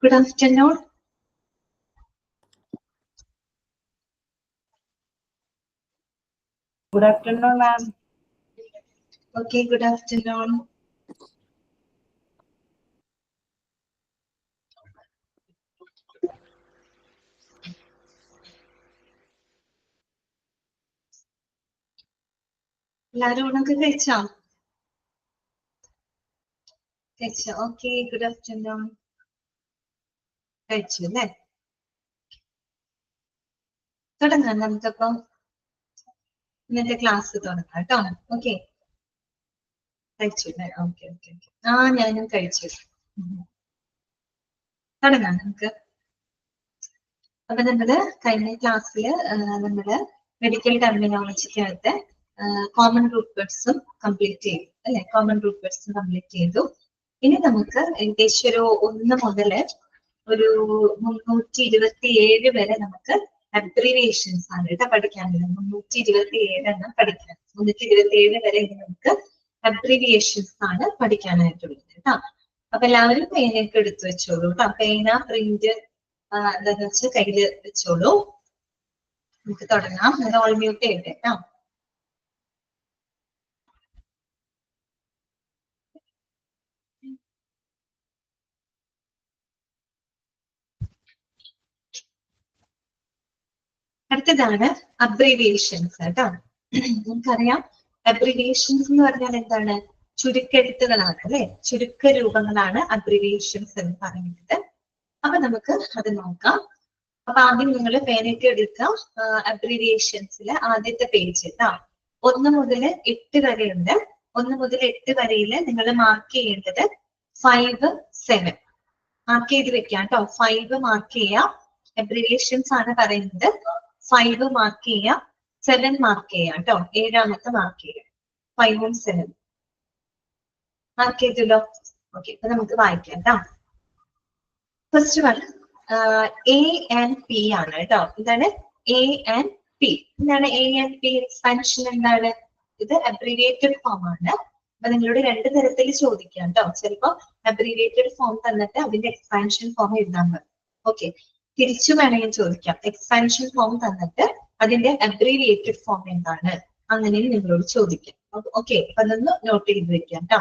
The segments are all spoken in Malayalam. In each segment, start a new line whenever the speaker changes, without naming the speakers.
Good afternoon.
Good afternoon, ma'am.
Okay, good afternoon. എല്ലാരും ഊണൊക്കെ കഴിച്ചോ? Okay, good afternoon. കഴിച്ചു അല്ലേ? തുടങ്ങാം നമുക്കപ്പം ഇന്നത്തെ ക്ലാസ് തുടങ്ങാം കേട്ടോ. ഓക്കെ, കഴിച്ചു അല്ലേ? Okay okay okay. ഞാനും കഴിച്ചു. തുടങ്ങാം നമുക്ക്. അപ്പൊ നമ്മള് കഴിഞ്ഞ ക്ലാസ്സിൽ നമ്മള് മെഡിക്കൽ ടെർമിനോളജിക്കകത്ത് കോമൺ റൂട്ട് വേർഡ്സും കംപ്ലീറ്റ് ചെയ്തു അല്ലെ? കോമൺ റൂട്ട് വേർഡ്സും കംപ്ലീറ്റ് ചെയ്തു. ഇനി നമുക്ക് ഏകദേശം ഒരു 1 മുതൽ ഒരു 327 വരെ നമുക്ക് അബ്രിവിയേഷൻസ് ആണ് കേട്ടോ പഠിക്കാനുള്ളത്. 327 എണ്ണം പഠിക്കാൻ, 327 വരെ നമുക്ക് അബ്രിവിയേഷൻസ് ആണ് പഠിക്കാനായിട്ടുള്ളത് കേട്ടോ. അപ്പൊ എല്ലാവരും പേനയൊക്കെ എടുത്തു വെച്ചോളൂ കേട്ടോ. പേന, പ്രിന്റ് എന്താന്ന് വെച്ചാൽ കയ്യില് വെച്ചോളൂ. നമുക്ക് തുടങ്ങാം. ഞാൻ ഓൾ മ്യൂട്ട് ചെയ്യട്ടെ കേട്ടോ. അടുത്തതാണ് അബ്രിവിയേഷൻസ് കേട്ടോ. നമുക്കറിയാം അബ്രിവിയേഷൻസ് എന്ന് പറഞ്ഞാൽ എന്താണ്? ചുരുക്കെഴുത്തുകളാണ് അല്ലെ? ചുരുക്ക രൂപങ്ങളാണ് അബ്രിവിയേഷൻസ് എന്ന് പറയുന്നത്. അപ്പൊ നമുക്ക് അത് നോക്കാം. അപ്പൊ ആദ്യം നിങ്ങൾ പേനയൊക്കെ എടുക്കുക. അബ്രിവിയേഷൻസില് ആദ്യത്തെ പേജ് കേട്ടോ. 1 മുതൽ 8 വരെയുണ്ട്. 1 മുതൽ 8 വരെയിൽ നിങ്ങൾ മാർക്ക് ചെയ്യേണ്ടത് 5, 7 മാർക്ക് ചെയ്ത് വെക്കാം കേട്ടോ. 5 മാർക്ക് ചെയ്യാം. അബ്രിവിയേഷൻസ് ആണ് പറയുന്നത്. 5 മാർക്ക് ചെയ്യാം, 7 മാർക്ക് ചെയ്യാം കേട്ടോ. 7ാമത്തെ മാർക്ക് ചെയ്യാം. 5ഉം 7 മാർക്ക് ചെയ്തല്ലോ. ഓക്കെ, അപ്പൊ നമുക്ക് വായിക്കാം കേട്ടോ. First one A and P ആണ് കേട്ടോ. ഇതാണ് A and P. എന്താണ് A and P? എക്സ്പാൻഷൻ എന്താണ്? ഇത് അബ്രിവിയേറ്റഡ് ഫോം ആണ്. അപ്പൊ നിങ്ങളോട് 2 തരത്തിൽ ചോദിക്കാം കേട്ടോ. ചിലപ്പോ അബ്രിവിയേറ്റഡ് ഫോം തന്നിട്ട് അതിന്റെ എക്സ്പാൻഷൻ ഫോം എഴുതാൻ പറ്റും. ഓക്കെ, തിരിച്ചു വേണമെങ്കിൽ ചോദിക്കാം. എക്സ്പാൻഷൻ ഫോം തന്നിട്ട് അതിന്റെ അബ്രിവിയേറ്റഡ് ഫോം എന്താണ്, അങ്ങനെ നിങ്ങളോട് ചോദിക്കാം. ഓക്കെ, അപ്പൊ അതൊന്ന് നോട്ട് ചെയ്ത് വെക്കാം കേട്ടോ.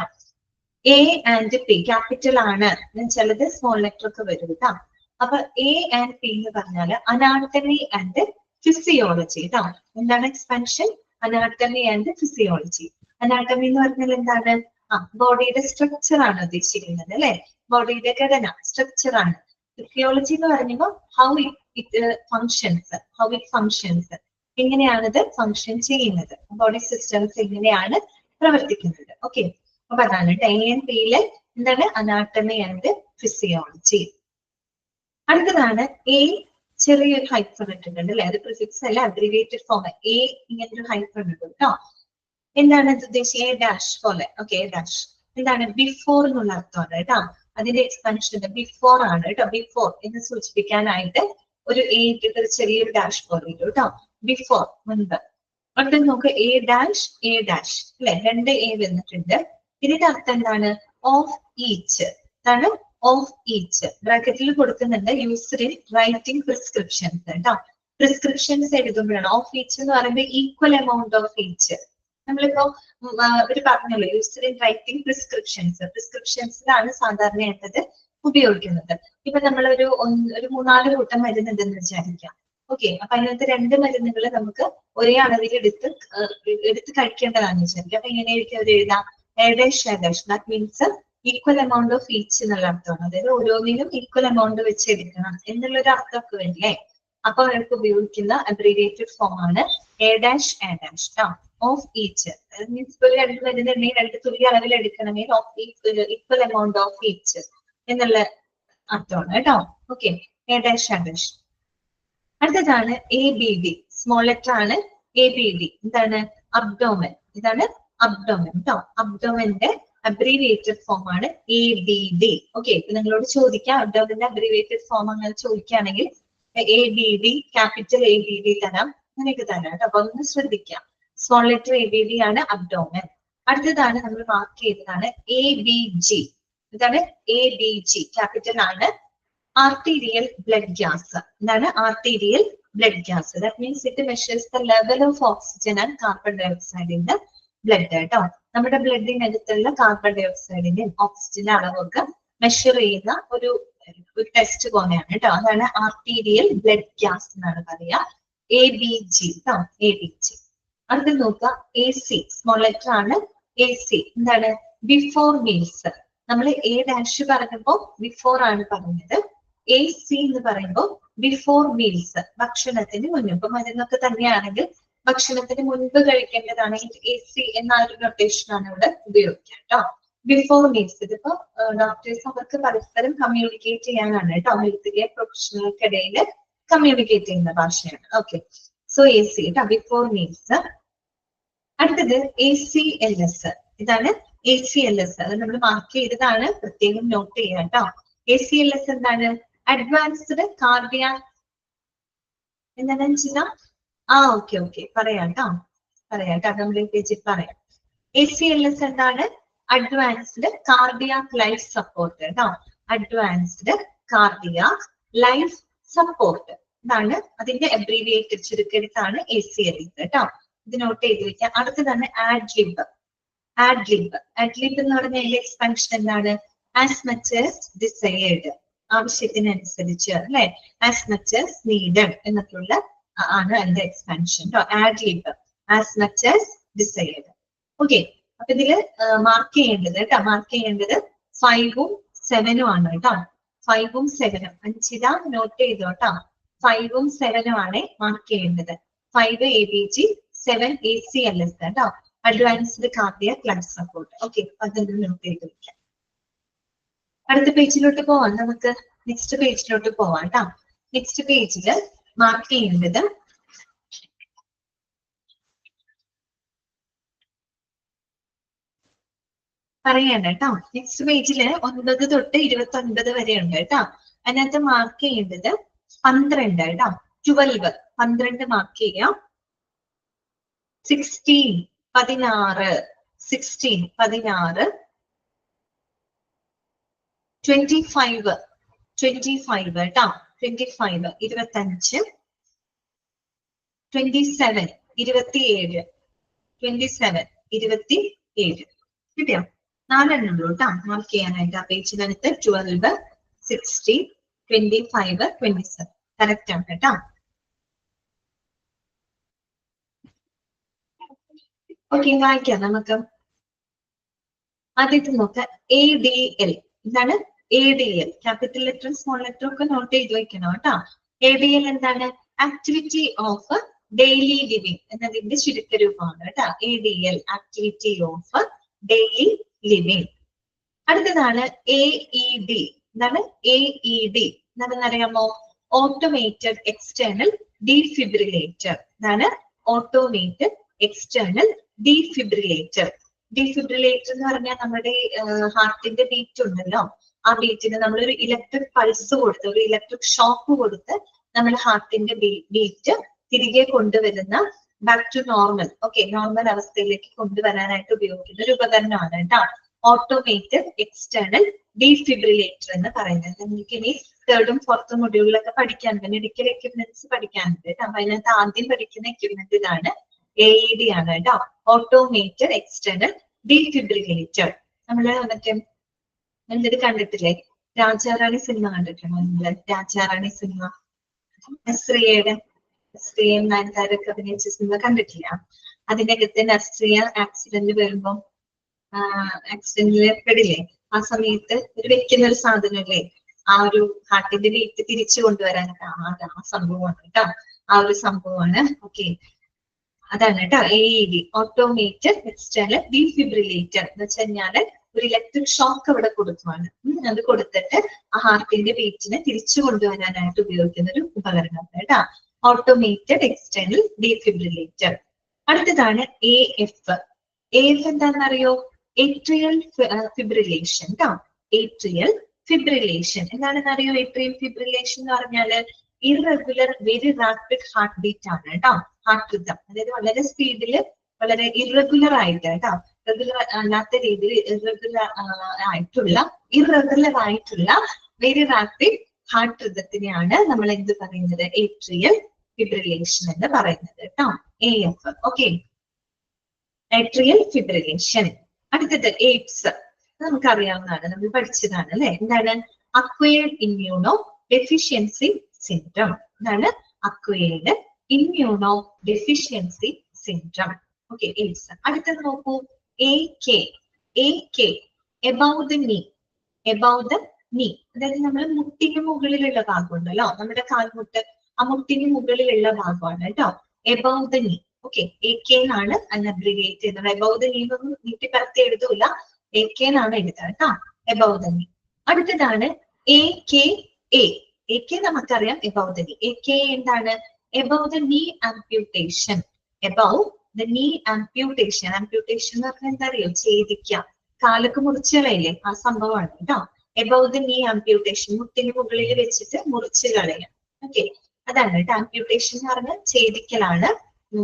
A and P ക്യാപിറ്റൽ ആണ്, ചിലത് സ്മോൾ ലെറ്റർ ഒക്കെ വരും കേട്ടോ. അപ്പൊ A and P എന്ന് പറഞ്ഞാല് അനാട്ടമി ആൻഡ് ഫിസിയോളജി കേട്ടോ. എന്താണ് expansion? Anatomy and physiology. Anatomy എന്ന് പറഞ്ഞാൽ എന്താണ്? ബോഡിയുടെ സ്ട്രക്ചർ ആണ് ഉദ്ദേശിക്കുന്നത് അല്ലെ? ബോഡിയുടെ ഘടന, സ്ട്രക്ചർ ആണ്. ഫിസിയോളജി എന്ന് പറയുമ്പോൾ ഹൗ ഇറ്റ് ഫങ്ഷൻസ്, എങ്ങനെയാണിത് ഫങ്ഷൻ ചെയ്യുന്നത്, ബോഡി സിസ്റ്റംസ് എങ്ങനെയാണ് പ്രവർത്തിക്കുന്നത്. ഓക്കെ, അപ്പൊ അതാണ് A and P യില് എന്താണ്? Anatomy and physiology. അടുത്തതാണ് A, ചെറിയൊരു ഹൈഫൺ ഇട്ടിട്ടുണ്ട് അല്ലെ? അത് പ്രിഫിക്സ് അല്ല, അബ്രിവിയേറ്റഡ് ഫോം. A ഇങ്ങനൊരു ഹൈഫൺ ഉണ്ട് കേട്ടോ. എന്താണ് ഇത് ഉദ്ദേശിച്ചത്? A ഡാഷ് പോലെ. ഓക്കെ, A ഡാഷ് എന്താണ്? ബിഫോർ എന്നുള്ള അർത്ഥമാണ് കേട്ടോ. അതിന്റെ എക്സ്പാൻഷൻ ബിഫോർ ആണ് കേട്ടോ. ബിഫോർ എന്ന് സൂചിപ്പിക്കാനായിട്ട് ഒരു A ഇട്ടിട്ട് ചെറിയൊരു ഡാഷ് പോലെ ഇട്ടു കേട്ടോ. ബിഫോർ, മുൻപ്. അടുത്ത നോക്ക് A ഡാഷ് അല്ലെ? 2 A വന്നിട്ടുണ്ട്. ഇതിന്റെ അർത്ഥം എന്താണ്? Of each. ഇതാണ് ഓഫ് ഈച്ച്. ബ്രാക്കറ്റിൽ കൊടുക്കുന്നുണ്ട് യൂസ്ഡ് ഇൻ റൈറ്റിംഗ് പ്രിസ്ക്രിപ്ഷൻസ് കേട്ടോ. പ്രിസ്ക്രിപ്ഷൻസ് എഴുതുമ്പോഴാണ് ഓഫ് ഈച്ച് എന്ന് പറയുമ്പോൾ ഈക്വൽ എമൗണ്ട് ഓഫ് ഈച്ച്. നമ്മളിപ്പോ ഒരു പറഞ്ഞല്ലോ യൂസ്ഡ് ഇൻ റൈറ്റിംഗ് പ്രിസ്ക്രിപ്ഷൻസിലാണ് സാധാരണയായിട്ടത് ഉപയോഗിക്കുന്നത്. ഇപ്പൊ നമ്മളൊരു 3-4 കൂട്ടം മരുന്നുണ്ടെന്ന് വിചാരിക്കാം. ഓക്കെ, അപ്പൊ അതിനകത്ത് 2 മരുന്നുകൾ നമുക്ക് ഒരേ അളവിൽ എടുത്ത് കഴിക്കേണ്ടതാണെന്ന് വിചാരിക്കാം. അപ്പൊ എങ്ങനെയായിരിക്കും അവർ എഴുതാം? A dash, that means equal amount of each എന്നുള്ള അർത്ഥമാണ്. അതായത് ഓരോന്നിനും ഈക്വൽ എമൗണ്ട് വെച്ച് എടുക്കണം എന്നുള്ളൊരു അർത്ഥമൊക്കെ വരില്ലേ? അപ്പൊ അവർക്ക് ഉപയോഗിക്കുന്ന അബ്രിവിയേറ്റഡ് ഫോം ആണ് A dash of each. Means ഒരു 2 മരുന്നുണ്ടെങ്കിൽ 2 തുല്യ അളവിൽ എടുക്കണമെങ്കിൽ ഈക്വൽ എമൗണ്ട് ഓഫ് ഈച്ച് എന്നുള്ള അർത്ഥമാണ് കേട്ടോ. Okay, A dash. അടുത്തതാണ് ABD. സ്മോൾ ലെറ്റർ ആണ് ABD. എന്താണ്? അബ്ഡോമൻ. ഇതാണ് അബ്ഡോമൻ കേട്ടോ. അബ്ഡോമന്റെ അബ്രിവിയേറ്റഡ് ഫോം ആണ് ABD. ഓക്കെ, ഇപ്പൊ നിങ്ങളോട് ചോദിക്കാം അബ്ഡോമന്റെ അബ്രിവിയേറ്റഡ് ഫോം അങ്ങനെ ചോദിക്കുകയാണെങ്കിൽ ABD, ക്യാപിറ്റൽ ABD തരാം, അങ്ങനെയൊക്കെ തരാം കേട്ടോ. അപ്പൊ ഒന്ന് ശ്രദ്ധിക്കാം. സ്മോൾ ലെറ്റർ ABD ആണ് അബ്ഡോമൻ. അടുത്തതാണ് നമ്മൾ മാർക്ക് ചെയ്തതാണ് ABG. ഇതാണ് ABG, ക്യാപിറ്റൽ ആണ്. arterial blood gas. എന്താണ് arterial blood gas? That means it measures the level of oxygen and carbon dioxide in the blood. കേട്ടോ, നമ്മുടെ ബ്ലഡിനകത്തുള്ള കാർബൺ ഡയോക്സൈഡിന്റെ ഓക്സിജന്റെ അളവൊക്കെ മെഷർ ചെയ്യുന്ന ഒരു ടെസ്റ്റ് പോലെയാണ് കേട്ടോ. അതാണ് ആർട്ടീരിയൽ ബ്ലഡ് ഗ്യാസ് എന്നാണ് പറയാ, ABG കേട്ടോ, ABG. അടുത്ത് നോക്കുക AC, സ്മോൾ ലെറ്റർ ആണ് AC. എന്താണ്? Before meals. നമ്മൾ A' പറഞ്ഞപ്പോ ബിഫോർ ആണ് പറഞ്ഞത്. AC എന്ന് പറയുമ്പോൾ ബിഫോർ മീൽസ്, ഭക്ഷണത്തിന് മുൻപ്. ഇപ്പൊ മരുന്നൊക്കെ തന്നെയാണെങ്കിൽ ഭക്ഷണത്തിന് മുൻപ് കഴിക്കേണ്ടതാണെങ്കിൽ AC എന്ന ഒരു നൊട്ടേഷൻ ആണ് ഇവിടെ ഉപയോഗിക്കുക കേട്ടോ. ബിഫോർ മീൽസ്, ഇതിപ്പോ ഡോക്ടേഴ്സ് അവർക്ക് പരസ്പരം കമ്മ്യൂണിക്കേറ്റ് ചെയ്യാനാണ് കേട്ടോ, ഹെൽത്ത് കെയർ പ്രൊഫഷണൽക്കിടയിൽ കമ്മ്യൂണിക്കേറ്റ് ചെയ്യുന്ന ഭാഷയാണ്. ഓക്കെ, സോ AC കേട്ടോ, ബിഫോർ മീൽസ്. അടുത്തത് ACLS. ഇതാണ് ACLS. അത് നമ്മൾ മാർക്ക് ചെയ്തതാണ്, പ്രത്യേകം നോട്ട് ചെയ്യാം കേട്ടോ. ACLS എന്താണ്? Advanced cardiac. എന്താണ് ചില ഓക്കെ പറയാം കേട്ടോ, നമ്മുടെ പേജിൽ പറയാം. ACLS എന്താണ്? അഡ്വാൻസ്ഡ് കാർഡിയാക് ലൈഫ് സപ്പോർട്ട് കേട്ടോ, അഡ്വാൻസ്ഡ് കാർഡിയാക് ലൈഫ് സപ്പോർട്ട്. ഇതാണ് അതിന്റെ അബ്രീവിയേറ്റഡ് ചുരുക്കെടുത്താണ് ACLS കേട്ടോ. ഇത് നോട്ട് ചെയ്ത് വെക്കാം. അടുത്തതാണ് ആഡ്ലിബ്. ആഡ്ലിബ് എന്ന് പറഞ്ഞ അതിന്റെ എക്സ്പാൻഷൻ എന്താണ്? ആസ് മച്ച് ആസ് ഡിസൈർഡ്, ആവശ്യത്തിനനുസരിച്ച് അല്ലെ, ആസ് മച്ച് ആസ് നീഡഡ് എന്നൊക്കെയുള്ള ആണ് അതിന്റെ എക്സ്പാൻഷൻ കേട്ടോ. Ad lib, as much as desired. Okay, അപ്പൊ ഇതില് മാർക്ക് ചെയ്യേണ്ടത് കേട്ടോ, മാർക്ക് ചെയ്യേണ്ടത് 5ഉം 7ഉം ആണ് കേട്ടോ. 5ഉം 7ഉം അഞ്ചിത നോട്ട് ചെയ്തോ കേട്ടോ. 5ഉം 7ഉം ആണ് മാർക്ക് ചെയ്യേണ്ടത്. 5 ABG, 7 ACLS കേട്ടോ, advanced cardiac life support. Okay, അതൊന്ന് നോട്ട് ചെയ്ത് വെക്കാം. അടുത്ത പേജിലോട്ട് പോവാം നമുക്ക്. നെക്സ്റ്റ് പേജിലോട്ട് പോവാം കേട്ടോ. നെക്സ്റ്റ് പേജില് മാർക്ക് ചെയ്യേണ്ടത് പറയണ്ട കേട്ടോ. നെക്സ്റ്റ് പേജില് 9 തൊട്ട് 29 വരെ ഉണ്ട് കേട്ടോ. അതിനകത്ത് മാർക്ക് ചെയ്യേണ്ടത് 12 കേട്ടോ. 12 മാർക്ക് ചെയ്യാം. 16 16 16 25 കേട്ടോ. 25 25 27 27 27 കിട്ടിയോ? 4 ഉള്ളൂ കേട്ടോ മാർക്ക് ചെയ്യാനായിട്ട് ആ പേജിനകത്ത്. 12 16 25 27 കറക്റ്റ് ആണ് കേട്ടോ. ഓക്കെ, വായിക്കാം നമുക്ക്. ആദ്യത്തെ നോക്കാം ADL. എന്താണ് ADL? ക്യാപിറ്റൽ ലെറ്ററും സ്മോൾ ലെറ്ററും ഒക്കെ നോട്ട് ചെയ്ത് വെക്കണം കേട്ടോ. ADL എന്താണ്? ആക്ടിവിറ്റി ഓഫ് ഡെയിലി ലിവിങ് എന്നതിന്റെ ചുരുക്കരൂപമാണ് കേട്ടോ. ADL, activity of daily living. അടുത്തതാണ് AED. എന്താണ് AED? എന്താണെന്ന് അറിയാമോ? Automated external defibrillator. ഇതാണ് ഓട്ടോമേറ്റഡ് എക്സ്റ്റേണൽ ഡീഫിബ്രിലേറ്റർ. ഡീഫിബ്രിലേറ്റർ എന്ന് പറഞ്ഞാൽ നമ്മുടെ ഹാർട്ടിന്റെ ബീറ്റ് ഉണ്ടല്ലോ, ആ ബീറ്റിന് നമ്മളൊരു ഇലക്ട്രിക് പൾസ് കൊടുത്ത്, ഒരു ഇലക്ട്രിക് ഷോക്ക് കൊടുത്ത് നമ്മൾ ഹാർട്ടിന്റെ ബീറ്റ് തിരികെ കൊണ്ടുവരുന്ന, back to normal, okay, normal അവസ്ഥയിലേക്ക് കൊണ്ടുവരാനായിട്ട് ഉപയോഗിക്കുന്ന ഒരു ഉപകരണമാണ് കേട്ടോ ഓട്ടോമേറ്റഡ് എക്സ്റ്റേണൽ ഡീഫിബ്രിലേറ്റർ എന്ന് പറയുന്നത്. നിങ്ങൾക്ക് ഇനി 3rd ഉം 4th മൊഡ്യൂളിലൊക്കെ പഠിക്കാനുണ്ട്, മെഡിക്കൽ എക്യുപ്മെന്റ്സ് പഠിക്കാനുണ്ട് കേട്ടോ. അപ്പൊ അതിനകത്ത് ആദ്യം പഠിക്കുന്ന എക്യുപ്മെന്റ് ഇതാണ്, AED ആണ് കേട്ടോ, ഓട്ടോമേറ്റഡ് എക്സ്റ്റേണൽ ഡീഫിബ്രിലേറ്റർ. നമ്മള് മറ്റേ എന്തൊരു കണ്ടിട്ടില്ലേ, രാജാറാണി സിനിമ കണ്ടിട്ടുണ്ടോ നിങ്ങള്? രാജാറാണി സിനിമ, നസ്രിയയുടെ, നസ്രിയയും നയൻതാരൊക്കെ അഭിനയിച്ച സിനിമ കണ്ടിട്ടില്ല? അതിന്റെ അകത്ത് നസ്രിയ ആക്സിഡന്റ് വരുമ്പോ ആക്സിഡന്റിൽ പെടില്ലേ, ആ സമയത്ത് ഒരു വെക്കുന്ന ഒരു സാധനല്ലേ, ആ ഒരു ഹാർട്ടിന്റെ ബീറ്റ് തിരിച്ചു കൊണ്ടുവരാനൊക്കെ ആ സംഭവമാണ് കേട്ടോ, ആ ഒരു സംഭവമാണ്. ഓക്കെ, അതാണ് കേട്ടോ AED, ഓട്ടോമേറ്റഡ് എക്സ്റ്റേണൽ ഡീഫിബ്രിലേറ്റർ. എന്ന് വെച്ച് കഴിഞ്ഞാല് ഒരു ഇലക്ട്രിക് ഷോക്ക് അവിടെ കൊടുക്കുവാണ്. അത് കൊടുത്തിട്ട് ആ ഹാർട്ടിന്റെ ബീറ്റിനെ തിരിച്ചു കൊണ്ടുവരാനായിട്ട് ഉപയോഗിക്കുന്ന ഒരു ഉപകരണം കേട്ടോ, ഓട്ടോമേറ്റഡ് എക്സ്റ്റേണൽ ഡീഫിബ്രിലേറ്റർ. അടുത്തതാണ് AF. AF എന്താണെന്നറിയോ? ഏട്രിയൽ ഫിബ്രിലേഷൻ കേട്ടോ. ഏട്രിയൽ ഫിബ്രിലേഷൻ എന്താണെന്ന് അറിയോ? ഏട്രിയൽ ഫിബ്രിലേഷൻ എന്ന് പറഞ്ഞാല് irregular very rapid heart beat ആണ് കേട്ടോ, ഹാർട്ട് റിതം. അതായത് വളരെ സ്പീഡില്, വളരെ ഇറഗുലർ ആയിട്ട് കേട്ടോ, റെഗുലർ അല്ലാത്ത രീതിയിൽ ഇറഗുലർ ആയിട്ടുള്ള വെരി റാപ്പിഡ് ഹാർട്ട് റിതത്തിനെയാണ് നമ്മൾ എന്ത് പറയുന്നത്, ഏട്രിയൽ ഫിബ്രിലേഷൻ എന്ന് പറയുന്നത് കേട്ടോ. AF. Okay, atrial fibrillation. അടുത്തത് എയ്ഡ്സ്. നമുക്കറിയാവുന്നതാണ്, നമ്മൾ പഠിച്ചതാണ് അല്ലെ. എന്താണ് അക്വയർഡ് ഇമ്മ്യൂണോ ഡെഫിഷ്യൻസി സിൻഡ്രം. എന്താണ് acquired immuno deficiency syndrome. Okay, AIDS. അടുത്തത് നോക്കൂ, AK. എബൌ ദ നീ. എബൌ ദ നീ, അതായത് നമ്മൾ മുട്ടിന് മുകളിലുള്ള ഭാഗമുണ്ടല്ലോ, നമ്മുടെ കാൽമുട്ട്, ആ മുട്ടിന് മുകളിലുള്ള ഭാഗമാണ് കേട്ടോ എബൌ ദ നീ. ഓക്കെ, AK എന്നാണ് അതിന് അബ്രിഗേറ്റ് ചെയ്യുന്നത്. എബൌ ദ നീ ഒന്നും നീട്ടി പരത്തി എഴുതൂല, AK എന്നാണ് എഴുതുക കേട്ടോ, എബൌ ദ നീ. അടുത്തതാണ് AKA. AK നമുക്കറിയാം, എബൌ ദ നീ. AK എന്താണ്, above the knee amputation. Above the knee amputation. Amputation എന്ന് പറഞ്ഞാൽ എന്താ അറിയോ, ഛേദിക്കാം, കാലൊക്കെ മുറിച്ച് കളയില്ലേ, ആ സംഭവമാണ് കേട്ടോ. എബൌ ദ നീ ആംപ്യൂട്ടേഷൻ, മുട്ടിന് മുകളിൽ വെച്ചിട്ട് മുറിച്ച് കളയാം. ഓക്കെ, അതാണ് കേട്ടോ ആംപ്യൂട്ടേഷൻ എന്ന് പറഞ്ഞാൽ ഛേദിക്കലാണ്,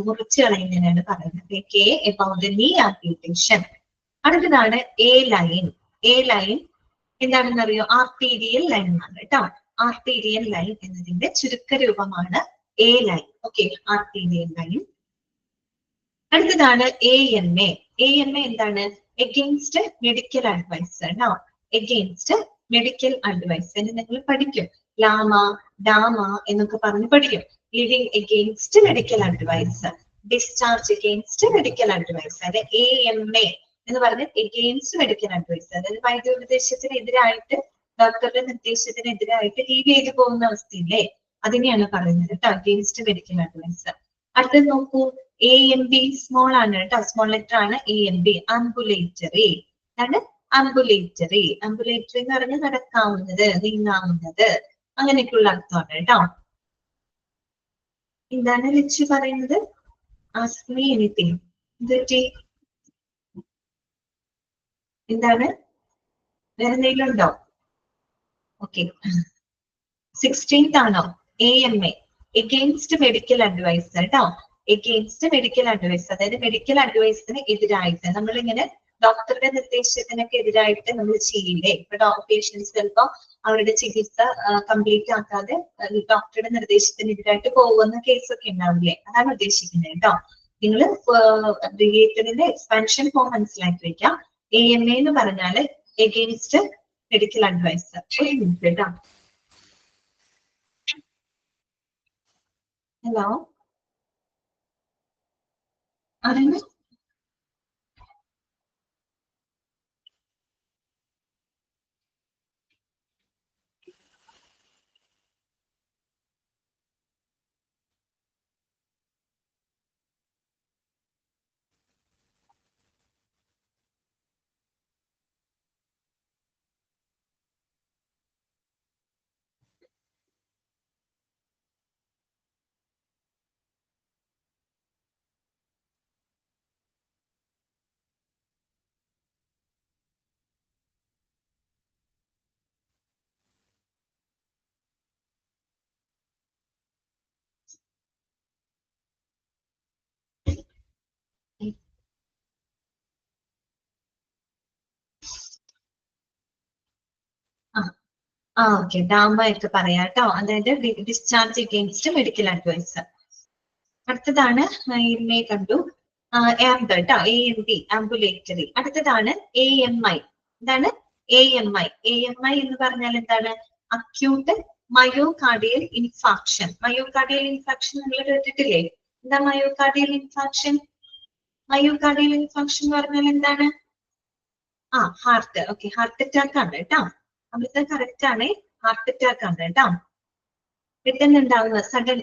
മുറിച്ച് കളയുന്നതിനാണ് പറയുന്നത്. Okay, above the knee amputation. അടുത്തതാണ് A ലൈൻ. A ലൈൻ എന്താണെന്ന് അറിയോ, ആർട്ടീരിയൽ ലൈൻ ആണ് കേട്ടോ. ആർട്ടീരിയൽ ലൈൻ എന്നതിന്റെ ചുരുക്കരൂപമാണ് A line. Okay, arterial line. അടുത്തതാണ് AMA. AMA എന്താണ്, എഗെയിൻസ്റ്റ് മെഡിക്കൽ അഡ്വൈസ് കേട്ടോ. എഗെയിൻസ്റ്റ് മെഡിക്കൽ അഡ്വൈസ് എന്ന് നിങ്ങൾ പഠിക്കും, ലാമ ഡാമ എന്നൊക്കെ പറഞ്ഞ് പഠിക്കും. Leaving against medical advice, discharge against medical advice. അതായത് AMA എന്ന് പറഞ്ഞ് എഗെയിൻസ്റ്റ് മെഡിക്കൽ അഡ്വൈസ്, അതായത് വൈദ്യോപദേശത്തിനെതിരായിട്ട്, ഡോക്ടറുടെ നിർദ്ദേശത്തിനെതിരായിട്ട് ലീവ് ചെയ്ത് പോകുന്ന അവസ്ഥയില്ലേ, അതിനെയാണ് പറയുന്നത് കേട്ടോ, അഗെയിൻസ്റ്റ് മെഡിക്കൽ അഡ്വൈസ്. അടുത്തത് നോക്കൂ, AMB സ്മോൾ ആണ് കേട്ടോ, സ്മോൾ ലെറ്റർ ആണ് AMB. ആംബുലേറ്ററി. അതാണ് ആംബുലേറ്ററി. ആംബുലേറ്ററി എന്ന് പറഞ്ഞാൽ നടക്കാവുന്നത്, നീങ്ങാവുന്നത്, അങ്ങനെയൊക്കെയുള്ള അർത്ഥമാണ് കേട്ടോ. എന്താണ് ലക്ഷ്യ പറയുന്നത്, ആസ്ക് മീ എനിത്തിങ്. എന്താണ്, വേറെ എന്തെങ്കിലും ഉണ്ടോ? ഓക്കെ, 16th ആണോ? AMA എഗെയിൻസ്റ്റ് മെഡിക്കൽ അഡ്വൈസ് കേട്ടോ. എഗെയിൻസ്റ്റ് മെഡിക്കൽ അഡ്വൈസ്, അതായത് മെഡിക്കൽ അഡ്വൈസിന് എതിരായിട്ട്, നമ്മളിങ്ങനെ ഡോക്ടറുടെ നിർദ്ദേശത്തിനൊക്കെ എതിരായിട്ട് നമ്മൾ ചെയ്യില്ലേ. ഇപ്പൊ പേഷ്യൻസ് ചിലപ്പോ അവരുടെ ചികിത്സ കംപ്ലീറ്റ് ആക്കാതെ ഡോക്ടറുടെ നിർദ്ദേശത്തിനെതിരായിട്ട് പോകുന്ന കേസൊക്കെ ഉണ്ടാവില്ലേ, അതാണ് ഉദ്ദേശിക്കുന്നത് കേട്ടോ. നിങ്ങൾ അബ്രിഗേറ്റഡിന്റെ എക്സ്പാൻഷൻ ഫോം മനസ്സിലാക്കി വെക്കാം. AMA എന്ന് പറഞ്ഞാല് എഗെയിൻസ്റ്റ് മെഡിക്കൽ അഡ്വൈസ്. ഒരു മിനിറ്റ് കേട്ടോ. ഹലോ, ആരാണ്? ഓക്കെ, ഡാമ ഒക്കെ പറയാം കേട്ടോ, അതായത് ഡിസ്ചാർജ് എഗെയിൻസ്റ്റ് മെഡിക്കൽ അഡ്വൈസ്. അടുത്തതാണ് AMA കണ്ടു, ആംബ് കേട്ടോ, AMB ആംബുലേറ്ററി. അടുത്തതാണ് AMI. എന്താണ് AMI? AMI എന്ന് പറഞ്ഞാൽ എന്താണ്, acute myocardial infarction. Myocardial infarction നിങ്ങൾ കേട്ടിട്ടില്ലേ? എന്താ മയോകാർഡിയൽ ഇൻഫാക്ഷൻ? മയോകാർഡിയൽ ഇൻഫാക്ഷൻ എന്ന് പറഞ്ഞാൽ എന്താണ്? ഹാർട്ട്. ഓക്കെ, ഹാർട്ട് അറ്റാക്ക് ആണ് കേട്ടോ. അവിടുത്തെ കറക്റ്റ് ആണ്, ഹാർട്ട് അറ്റാക്ക് ആണ് കേട്ടോ. പെട്ടെന്ന് ഉണ്ടാവുന്ന സഡൻ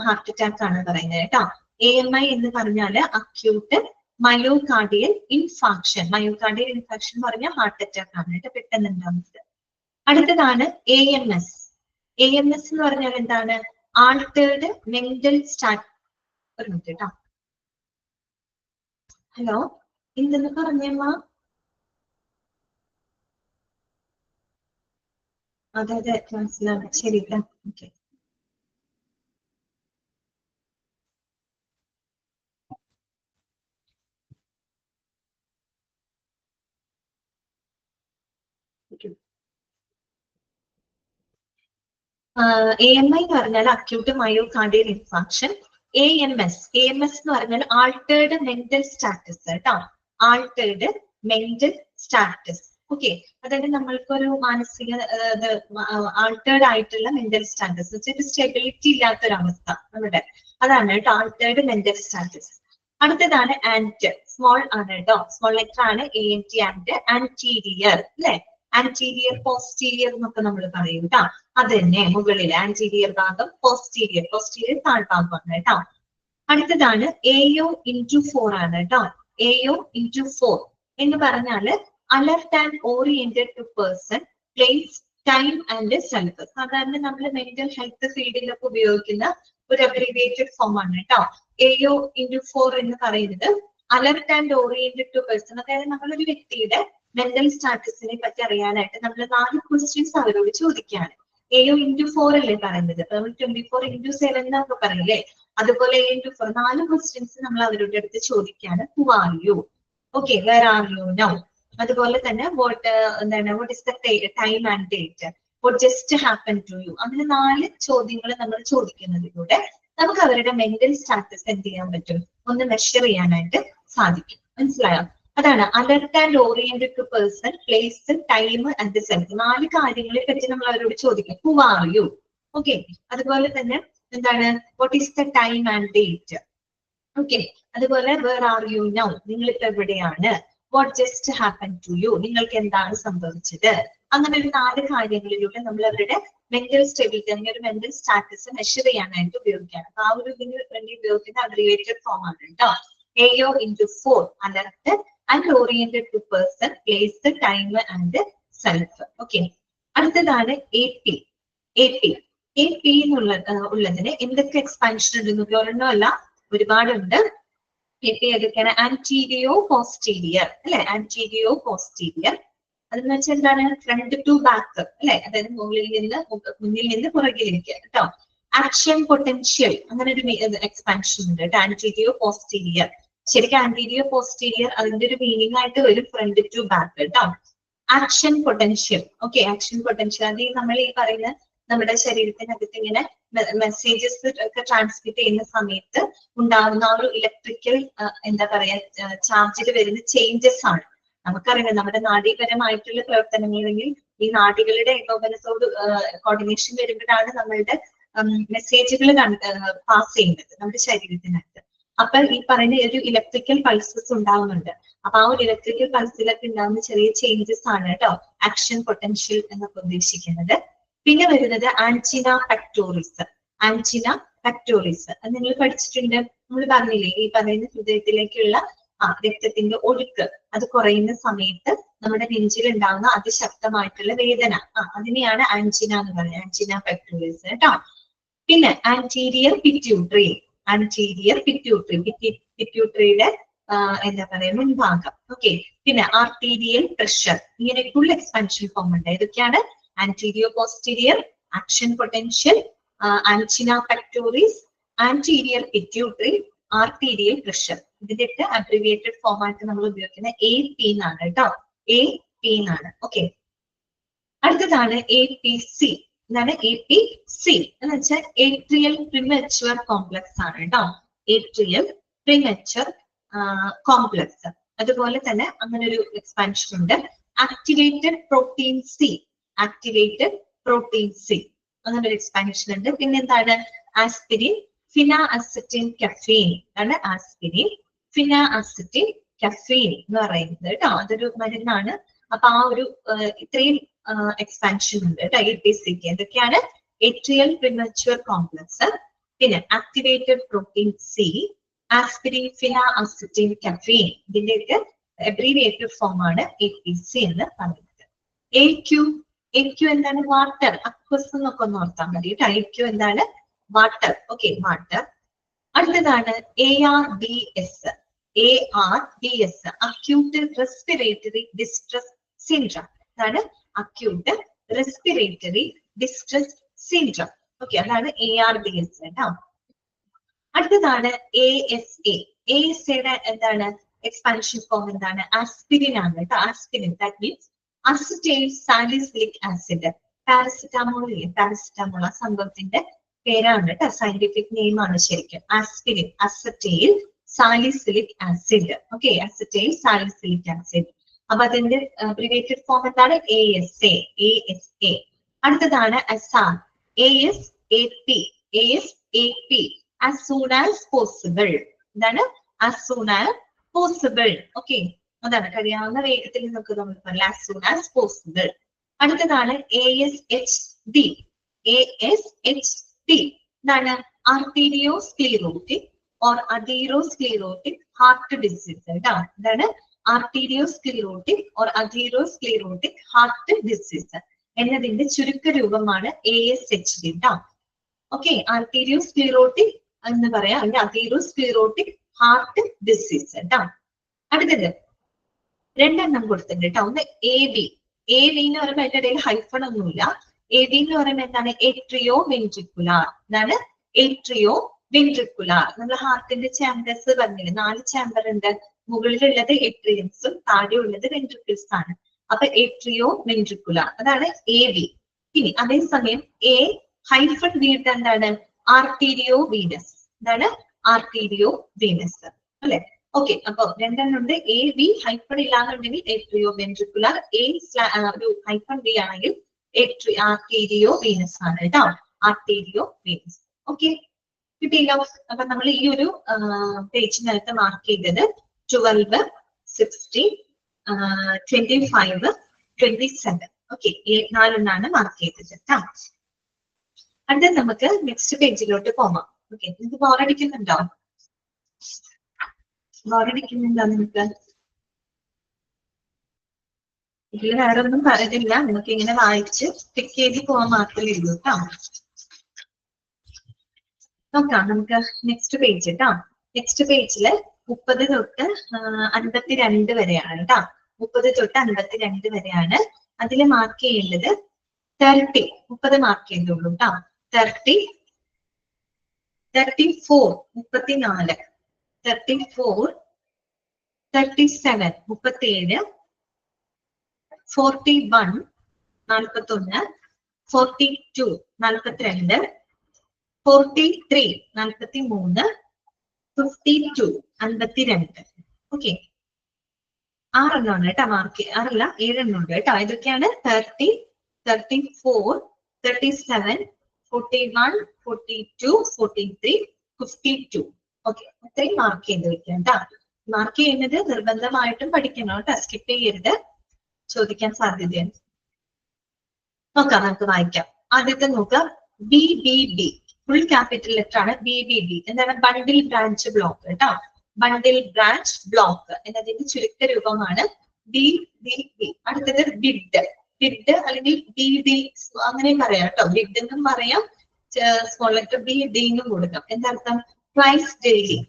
ഹാർട്ട് അറ്റാക്ക് ആണ് പറയുന്നത് കേട്ടോ. AMI എന്ന് പറഞ്ഞാല് acute myocardial infarction. Myocardial infarction എന്ന് പറഞ്ഞാൽ ഹാർട്ട് അറ്റാക്ക് ആണ് കേട്ടോ, പെട്ടെന്ന് ഉണ്ടാവുന്നത്. അടുത്തതാണ് AMS. AMS എന്ന് പറഞ്ഞാൽ എന്താണ്, ആൾട്ടേർഡ് മെന്റൽ സ്റ്റാറ്റ്. ഒരു മിനിറ്റ് കേട്ടോ. ഹലോ, എന്തെന്ന് പറഞ്ഞമ്മ? അതെ, മനസ്സിലാണ്. ശരി, ഓക്കെ. AMI എന്ന് പറഞ്ഞാൽ അക്യൂട്ട് മയോകാർഡിയൽ ഇൻഫാക്ഷൻ. AMS എന്ന് പറഞ്ഞാൽ ആൾട്ടേർഡ് മെന്റൽ സ്റ്റാറ്റസ് കേട്ടോ, ആൾട്ടേർഡ് മെന്റൽ സ്റ്റാറ്റസ്. ഓക്കെ, അതായത് നമ്മൾക്കൊരു മാനസിക ആൾട്ടേർഡ് ആയിട്ടുള്ള മെന്റൽ സ്റ്റാറ്റസ്, ഒരു സ്റ്റെബിലിറ്റി ഇല്ലാത്തൊരവസ്ഥ നമ്മുടെ, അതാണ് കേട്ടോ ആൾട്ടേർഡ് മെന്റൽ സ്റ്റാറ്റസ്. അടുത്തതാണ് ആന്റ്, സ്മോൾ ആണ് കേട്ടോ, സ്മോൾ ലെറ്റർ ആണ് ANT, ആന്റ്. ആന്റീരിയർ അല്ലെ, ആന്റീരിയർ പോസ്റ്റീരിയർ എന്നൊക്കെ നമ്മൾ പറയും കേട്ടോ, അത് തന്നെ മുകളിൽ ആന്റീരിയർ ഭാഗം, പോസ്റ്റീരിയർ താഴ്ഭാഗമാണ് കേട്ടോ. അടുത്തതാണ് AO*4 ആണ് കേട്ടോ, AO*4 എന്ന് പറഞ്ഞാല് alert and oriented to person, place, time and self. സാധാരണ നമ്മൾ മെന്റൽ ഹെൽത്ത് ഫീൽഡിലൊക്കെ ഉപയോഗിക്കുന്ന ഒരു അബ്രിവിയേറ്റഡ് ഫോം ആണ് കേട്ടോ. AO*4 എന്ന് പറയുന്നത് alert and oriented to person, അതായത് നമ്മളൊരു വ്യക്തിയുടെ മെന്റൽ സ്റ്റാറ്റസിനെ പറ്റി അറിയാനായിട്ട് നമ്മൾ 4 ക്വസ്റ്റ്യൻസ് അവരോട് ചോദിക്കുകയാണ്. AO*4 അല്ലേ പറയുന്നത്, നമ്മൾ 24*7 എന്നൊക്കെ പറയില്ലേ, അതുപോലെ AO*4 4 ക്വസ്റ്റ്യൻസ് നമ്മൾ അവരുടെ അടുത്ത് ചോദിക്കുകയാണ്. Who are you, okay, where are you now, അതുപോലെ തന്നെ what is the time and date, what just happen to you, അങ്ങനെ 4 ചോദ്യങ്ങൾ നമ്മൾ ചോദിക്കുന്നതിലൂടെ നമുക്ക് അവരുടെ മെന്റൽ സ്റ്റാറ്റസ് എന്ത് ചെയ്യാൻ പറ്റും, ഒന്ന് മെഷർ ചെയ്യാനായിട്ട് സാധിക്കും. മനസ്സിലായോ? അതാണ് alert and oriented to person, place, time and self. 4 കാര്യങ്ങളെ പറ്റി നമ്മൾ അവരോട് ചോദിക്കും. ഹു ആർ യു, ഓക്കെ, അതുപോലെ തന്നെ എന്താണ് what is the time and date, okay, അതുപോലെ വേർ ആർ യു നൗ, നിങ്ങൾ ഇപ്പൊ എവിടെയാണ്, what just happen to you, നിങ്ങൾക്ക് എന്താണ് സംഭവിച്ചത്. അങ്ങനെ ഒരു 4 കാര്യങ്ങളിലൂടെ നമ്മൾ അവരുടെ മെന്റൽ സ്റ്റെബിലിറ്റി അല്ലെങ്കിൽ ഒരു മെന്റൽ സ്റ്റാറ്റസ് മെഷർ ചെയ്യാനായിട്ട് ഉപയോഗിക്കുകയാണ്. അപ്പൊ ആ ഒരു ഇതിന് വേണ്ടി ഉപയോഗിക്കുന്ന അബ്രിവേറ്റഡ് ഫോം ആണ് കേട്ടോ AO*4, alert and oriented to person, place, time and self. Okay, അടുത്തതാണ് AP ഉള്ളതിന് എന്തൊക്കെ എക്സ്പാൻഷൻ ഉണ്ട്, ഒരെണ്ണം അല്ല ഒരുപാടുണ്ട്. AP ഏതൊക്കെയാണ്? ആന്റീരിയോ പോസ്റ്റീരിയർ അല്ലെ, ആന്റീരിയോ പോസ്റ്റീരിയർ അതെന്ന് വെച്ചാൽ എന്താണ്, ഫ്രണ്ട് ടു ബാക്ക് അല്ലെ, അതായത് മുന്നിൽ നിന്ന് പുറകിലേക്ക് കേട്ടോ. ആക്ഷൻ പൊട്ടൻഷ്യൽ, അങ്ങനെ ഒരു എക്സ്പാൻഷൻ ഉണ്ട് കേട്ടോ, ആന്റീരിയോ പോസ്റ്റീരിയർ. ശരിക്കും ആന്റീരിയോ പോസ്റ്റീരിയർ അതിന്റെ ഒരു മീനിങ് ആയിട്ട് വരും ഫ്രണ്ട് ടു ബാക്ക് കേട്ടോ. Action potential, okay, action potential അത് നമ്മൾ ഈ പറയുന്ന നമ്മുടെ ശരീരത്തിനകത്ത് ഇങ്ങനെ മെസ്സേജസ് ഒക്കെ ട്രാൻസ്മിറ്റ് ചെയ്യുന്ന സമയത്ത് ഉണ്ടാകുന്ന ആ ഒരു ഇലക്ട്രിക്കൽ എന്താ പറയാ ചാർജിൽ വരുന്ന ചേഞ്ചസ് ആണ്. നമുക്കറിയാം നമ്മുടെ നാഡീപരമായിട്ടുള്ള പ്രവർത്തനങ്ങളെങ്കിൽ ഈ നാഡികളുടെ ഏകോപനത്തോട് കോർഡിനേഷൻ വരുമ്പോഴാണ് നമ്മളുടെ മെസ്സേജുകൾ പാസ് ചെയ്യുന്നത് നമ്മുടെ ശരീരത്തിനകത്ത്. അപ്പൊ ഈ പറയുന്ന ഒരു ഇലക്ട്രിക്കൽ പൾസസ് ഉണ്ടാവുന്നുണ്ട്. അപ്പൊ ആ ഒരു ഇലക്ട്രിക്കൽ പൾസിലൊക്കെ ഉണ്ടാകുന്ന ചെറിയ ചേഞ്ചസ് ആണ് കേട്ടോ ആക്ഷൻ പൊട്ടൻഷ്യൽ എന്നൊക്കെ ഉദ്ദേശിക്കുന്നത്. പിന്നെ വരുന്നത് ആൻജിന പെക്ടോറിസ്. ആൻജിന പെക്ടോറിസ് അത് നിങ്ങൾ പഠിച്ചിട്ടുണ്ട്. നമ്മൾ പറഞ്ഞില്ലേ ഈ പറയുന്ന ഹൃദയത്തിലേക്കുള്ള രക്തത്തിന്റെ ഒഴുക്ക് അത് കുറയുന്ന സമയത്ത് നമ്മുടെ നെഞ്ചിൽ ഉണ്ടാകുന്ന അതിശക്തമായിട്ടുള്ള വേദന, അതിനെയാണ് ആൻജിന എന്ന് പറയുന്നത്, ആൻജിന പെക്ടോറിസ് കേട്ടോ. പിന്നെ ആന്റീരിയർ പിറ്റ്യൂട്ടറി, ആന്റീരിയർ പിറ്റ്യൂട്ടറി, പിറ്റ്യൂട്ടറിയുടെ എന്താ പറയാ മുൻഭാഗം. ഓക്കെ, പിന്നെ ആർട്ടീരിയൽ പ്രഷർ, ഇങ്ങനെ ഫുൾ എക്സ്പാൻഷൻ ഫോം ഉണ്ട്. ഇതൊക്കെയാണ് anteroposterior, action potential, angina pectoris, anterior pituitary, arterial pressure. ഇതിന്റെയൊക്കെ അബ്രിവിയേറ്റഡ് ഫോം ആയിട്ട് നമ്മൾ ഉപയോഗിക്കുന്ന AP എന്നാണ് കേട്ടോ, AP എന്നാണ്. ഓക്കെ, അടുത്തതാണ് APC. എന്താണ് APC എന്ന് വെച്ചാൽ ഏട്രിയൽ പ്രിമച്വർ കോംപ്ലക്സ് ആണ് കേട്ടോ, ഏട്രിയൽ പ്രിമച്വർ കോംപ്ലക്സ്. അതുപോലെ തന്നെ അങ്ങനെ ഒരു എക്സ്പാൻഷൻ ഉണ്ട്. Activated protein C, activated protein C അങ്ങനെ ഒരു എക്സ്പാൻഷൻ ഉണ്ട്. പിന്നെ എന്താണ് ആസ്പിരിൻ, ഫിനാഅസറ്റിൻ കഫീൻ ആണ് ആസ്പിരിൻ, ഫിനാഅസറ്റിൻ കഫീൻ എന്ന് പറയുന്നത് കേട്ടോ, അതൊരു മരുന്നാണ്. അപ്പൊ ആ ഒരു ഇത്രയും എക്സ്പാൻഷൻ ഉണ്ട് കേട്ടോ APCക്ക്. എന്തൊക്കെയാണ്? ഏട്രിയൽ പ്രിമച്വർ കോംപ്ലക്സ്, പിന്നെ activated protein C, aspirin, phenacetin caffeine. ഇതിന്റെയൊക്കെ അബ്രീവിയേറ്റഡ് ഫോം ആണ് APC എന്ന് പറയുന്നത്. AQ എന്താണ്? വാട്ടർ, അക്വസ് എന്നൊക്കെ ഒന്ന് ഓർത്താൽ മതി കേട്ടോ. AQ എന്താണ്? വാട്ടർ. Okay, water. അടുത്തതാണ് ARDS, ARDS acute respiratory distress syndrome. അതാണ് acute respiratory distress syndrome. Okay, അതാണ് ARDS കേട്ടോ. അടുത്തതാണ് ASAയുടെ എന്താണ് എക്സ്പാൻഷൻ ഫോം എന്താണ്? ആസ്പിരിൻ ആണ് കേട്ടോ, aspirin. That means acetyl salicylic acid, paracetamol ഇല്ലേ, പാരസിറ്റാമോൾ ആ സംഭവത്തിന്റെ പേരാണ് കേട്ടോ, സയന്റിഫിക് നെയിം ആണ് ശരിക്കും. Aspirin, acetyl salicylic acid. Okay, acetyl salicylic acid. അപ്പൊ അതിന്റെ അബ്രിവേറ്റഡ് ഫോം എന്താണ്? ASA. അടുത്തതാണ് അസാൻ, ASAP. as soon as possible. എന്താണ്? as soon as possible. Okay, അതാണ് കഴിയാവുന്ന വേഗത്തിൽ നമുക്ക് നമ്മൾ പറയാം as soon as possible. അടുത്തതാണ് ASHD. എന്താണ്? arteriosclerotic or atherosclerotic heart disease. എന്താണ്? arteriosclerotic or atherosclerotic heart disease എന്നതിന്റെ ചുരുക്ക രൂപമാണ് ASHD. ഓക്കെ, arteriosclerotic എന്ന് പറയാം, അല്ലെങ്കിൽ atherosclerotic heart disease. അടുത്തത് രണ്ടെണ്ണം കൊടുത്തിട്ടുണ്ട് കേട്ടോ. ഒന്ന് AV എന്ന് പറയുമ്പോൾ അതിന്റെ ഇടയിൽ ഹൈഫൺ ഒന്നുമില്ല. AV എന്ന് പറയുമ്പോൾ എന്താണ്? Atrioventricular. എന്താണ്? Atrioventricular. നമ്മൾ ഹാർട്ടിന്റെ ചാമ്പേഴ്സ് പറഞ്ഞില്ലേ, 4 ചാമ്പർ ഉണ്ട്. മുകളിലുള്ളത് ഏട്രിയംസും താഴെയുള്ളത് വെൻട്രിക്കിൾസ് ആണ്. അപ്പൊ ഏട്രിയോ വെൻട്രിക്കുലാർ, അതാണ് AV. ഇനി അതേസമയം A ഹൈഫൺ വീട്ട് എന്താണ്? Arterio venous. എന്താണ്? ആർട്ടീരിയോ വീനസ് അല്ലെ? ഓക്കെ, അപ്പൊ രണ്ടെണ്ണം ഉണ്ട്. AV ഹൈഫൺ ഇല്ലാന്നുണ്ടെങ്കിൽ ഏട്രിയോ വെൻട്രിക്കുലാർ, ഒരു ഹൈഫൺ B ആണെങ്കിൽ ആർട്ടീരിയോ വീനസ് ആണ് കേട്ടോ, ആർട്ടീരിയോ വീനസ്. ഓക്കെ, കിട്ടിയില്ലോ? അപ്പൊ നമ്മൾ ഈ ഒരു പേജിനകത്ത് മാർക്ക് ചെയ്തത് 12, 16, 25, 27. ഓക്കെ, 4 മാർക്ക് ചെയ്തത് കേട്ടോ. അടുത്ത നമുക്ക് നെക്സ്റ്റ് പേജിലോട്ട് പോകാം. ഓക്കെ, നിങ്ങൾക്ക് ബോറടിക്കുന്നുണ്ടോ? നിങ്ങൾക്ക്? ഇതിൽ വേറെ ഒന്നും പറയുന്നില്ല, നിങ്ങൾക്ക് ഇങ്ങനെ വായിച്ച് ടിക്ക് ചെയ്ത് പോകാൻ മാത്രമേ ഉള്ളൂ കേട്ടോ. നോക്കാം നമുക്ക് നെക്സ്റ്റ് പേജ് കേട്ടോ. നെക്സ്റ്റ് പേജില് 30 തൊട്ട് 52 വരെയാണ് കേട്ടോ. 30 തൊട്ട് 52 വരെയാണ്. അതിൽ മാർക്ക് ചെയ്യേണ്ടത് 30 മാർക്ക് ചെയ്തോളൂ കേട്ടോ. 30, 34, 34, 34, 37, 37, 41, 41, 42, 42, 43, 43, 52, 52. ഓക്കെ, 6 എണ്ണമാണ് കേട്ടോ മാർക്ക്. 6 അല്ല, 7 എണ്ണം ഉണ്ട് കേട്ടോ. ഇതൊക്കെയാണ് 30, 34, 37, 41, 42, 43, 52. ഓക്കെ, അത്രയും മാർക്ക് ചെയ്ത് വെക്കാം കേട്ടോ. മാർക്ക് ചെയ്യുന്നത് നിർബന്ധമായിട്ടും പഠിക്കണം കേട്ടോ, സ്കിപ്പ് ചെയ്യരുത്, ചോദിക്കാൻ സാധ്യതയുണ്ട്. നോക്കാം, നമുക്ക് വായിക്കാം. ആദ്യത്തെ നോക്കാം, BBB. ഫുൾ ക്യാപിറ്റൽ ലെറ്റർ ആണ്. BBB എന്താണ്? ബണ്ടിൽ ബ്രാഞ്ച് ബ്ലോക്ക് കേട്ടോ. ബണ്ടിൽ ബ്രാഞ്ച് ബ്ലോക്ക് എന്നതിന്റെ ചുരുക്ക രൂപമാണ് BBB. അടുത്തത് ബിഡ് അല്ലെങ്കിൽ BD അങ്ങനെയും പറയാം കേട്ടോ. ബിഡ് എന്നും പറയാം, സ്മോൾ ലെറ്റർ BD എന്നും കൊടുക്കാം. എന്താർത്ഥം? Twice daily.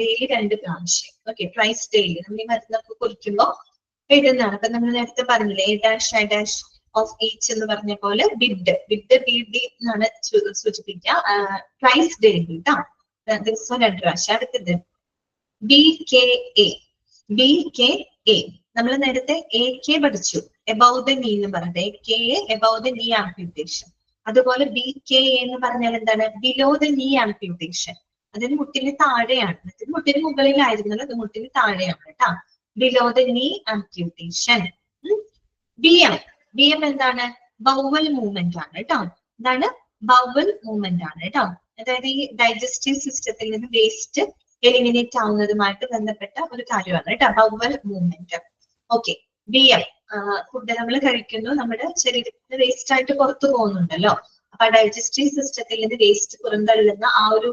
ഡെയിലി 2 പ്രാവശ്യം. ഓക്കെ, ട്വൈസ് ഡെയിലി നമ്മൾ ഈ മരുന്നൊക്കെ കുറിക്കുമ്പോൾ എഴുതുന്നതാണ്. അപ്പൊ നമ്മൾ നേരത്തെ പറഞ്ഞില്ലേ A' ഓഫ് ഈച്ച് എന്ന് പറഞ്ഞ പോലെ ബിഡ് BD എന്നാണ് സൂചിപ്പിക്കുക. ട്വൈസ് ഡെയിലി കേട്ടോ, ദിവസം 2 പ്രാവശ്യം. അടുത്തത് BKA. നമ്മൾ നേരത്തെ AK പഠിച്ചു, എബവ് ദ നീ എന്ന് പറഞ്ഞത്. AKA above the knee amputation. അതുപോലെ BKA എന്ന് പറഞ്ഞാൽ എന്താണ്? Below the knee amputation. അതിന് മുട്ടിന് താഴെയാണ്. മുട്ടിന് മുകളിലായിരുന്നല്ലോ, അത് മുട്ടിന് താഴെയാണ് കേട്ടോ. Below the knee amputation. BM എന്താണ്? ബൗവൽ മൂവ്മെന്റ് ആണ് കേട്ടോ. എന്താണ്? ബൗവൽ മൂവ്മെന്റ് ആണ് കേട്ടോ. അതായത് ഈ ഡൈജസ്റ്റീവ് സിസ്റ്റത്തിൽ നിന്ന് വേസ്റ്റ് എലിമിനേറ്റ് ആവുന്നതുമായിട്ട് ബന്ധപ്പെട്ട ഒരു കാര്യമാണ് കേട്ടോ, bowel movement. Okay, BM food നമ്മൾ കഴിക്കുന്നു, നമ്മുടെ ശരീരത്തിന് വേസ്റ്റ് ആയിട്ട് പുറത്തു പോകുന്നുണ്ടല്ലോ. അപ്പൊ ഡൈജസ്റ്റീവ് സിസ്റ്റത്തിൽ നിന്ന് വേസ്റ്റ് പുറന്തള്ളുന്ന ആ ഒരു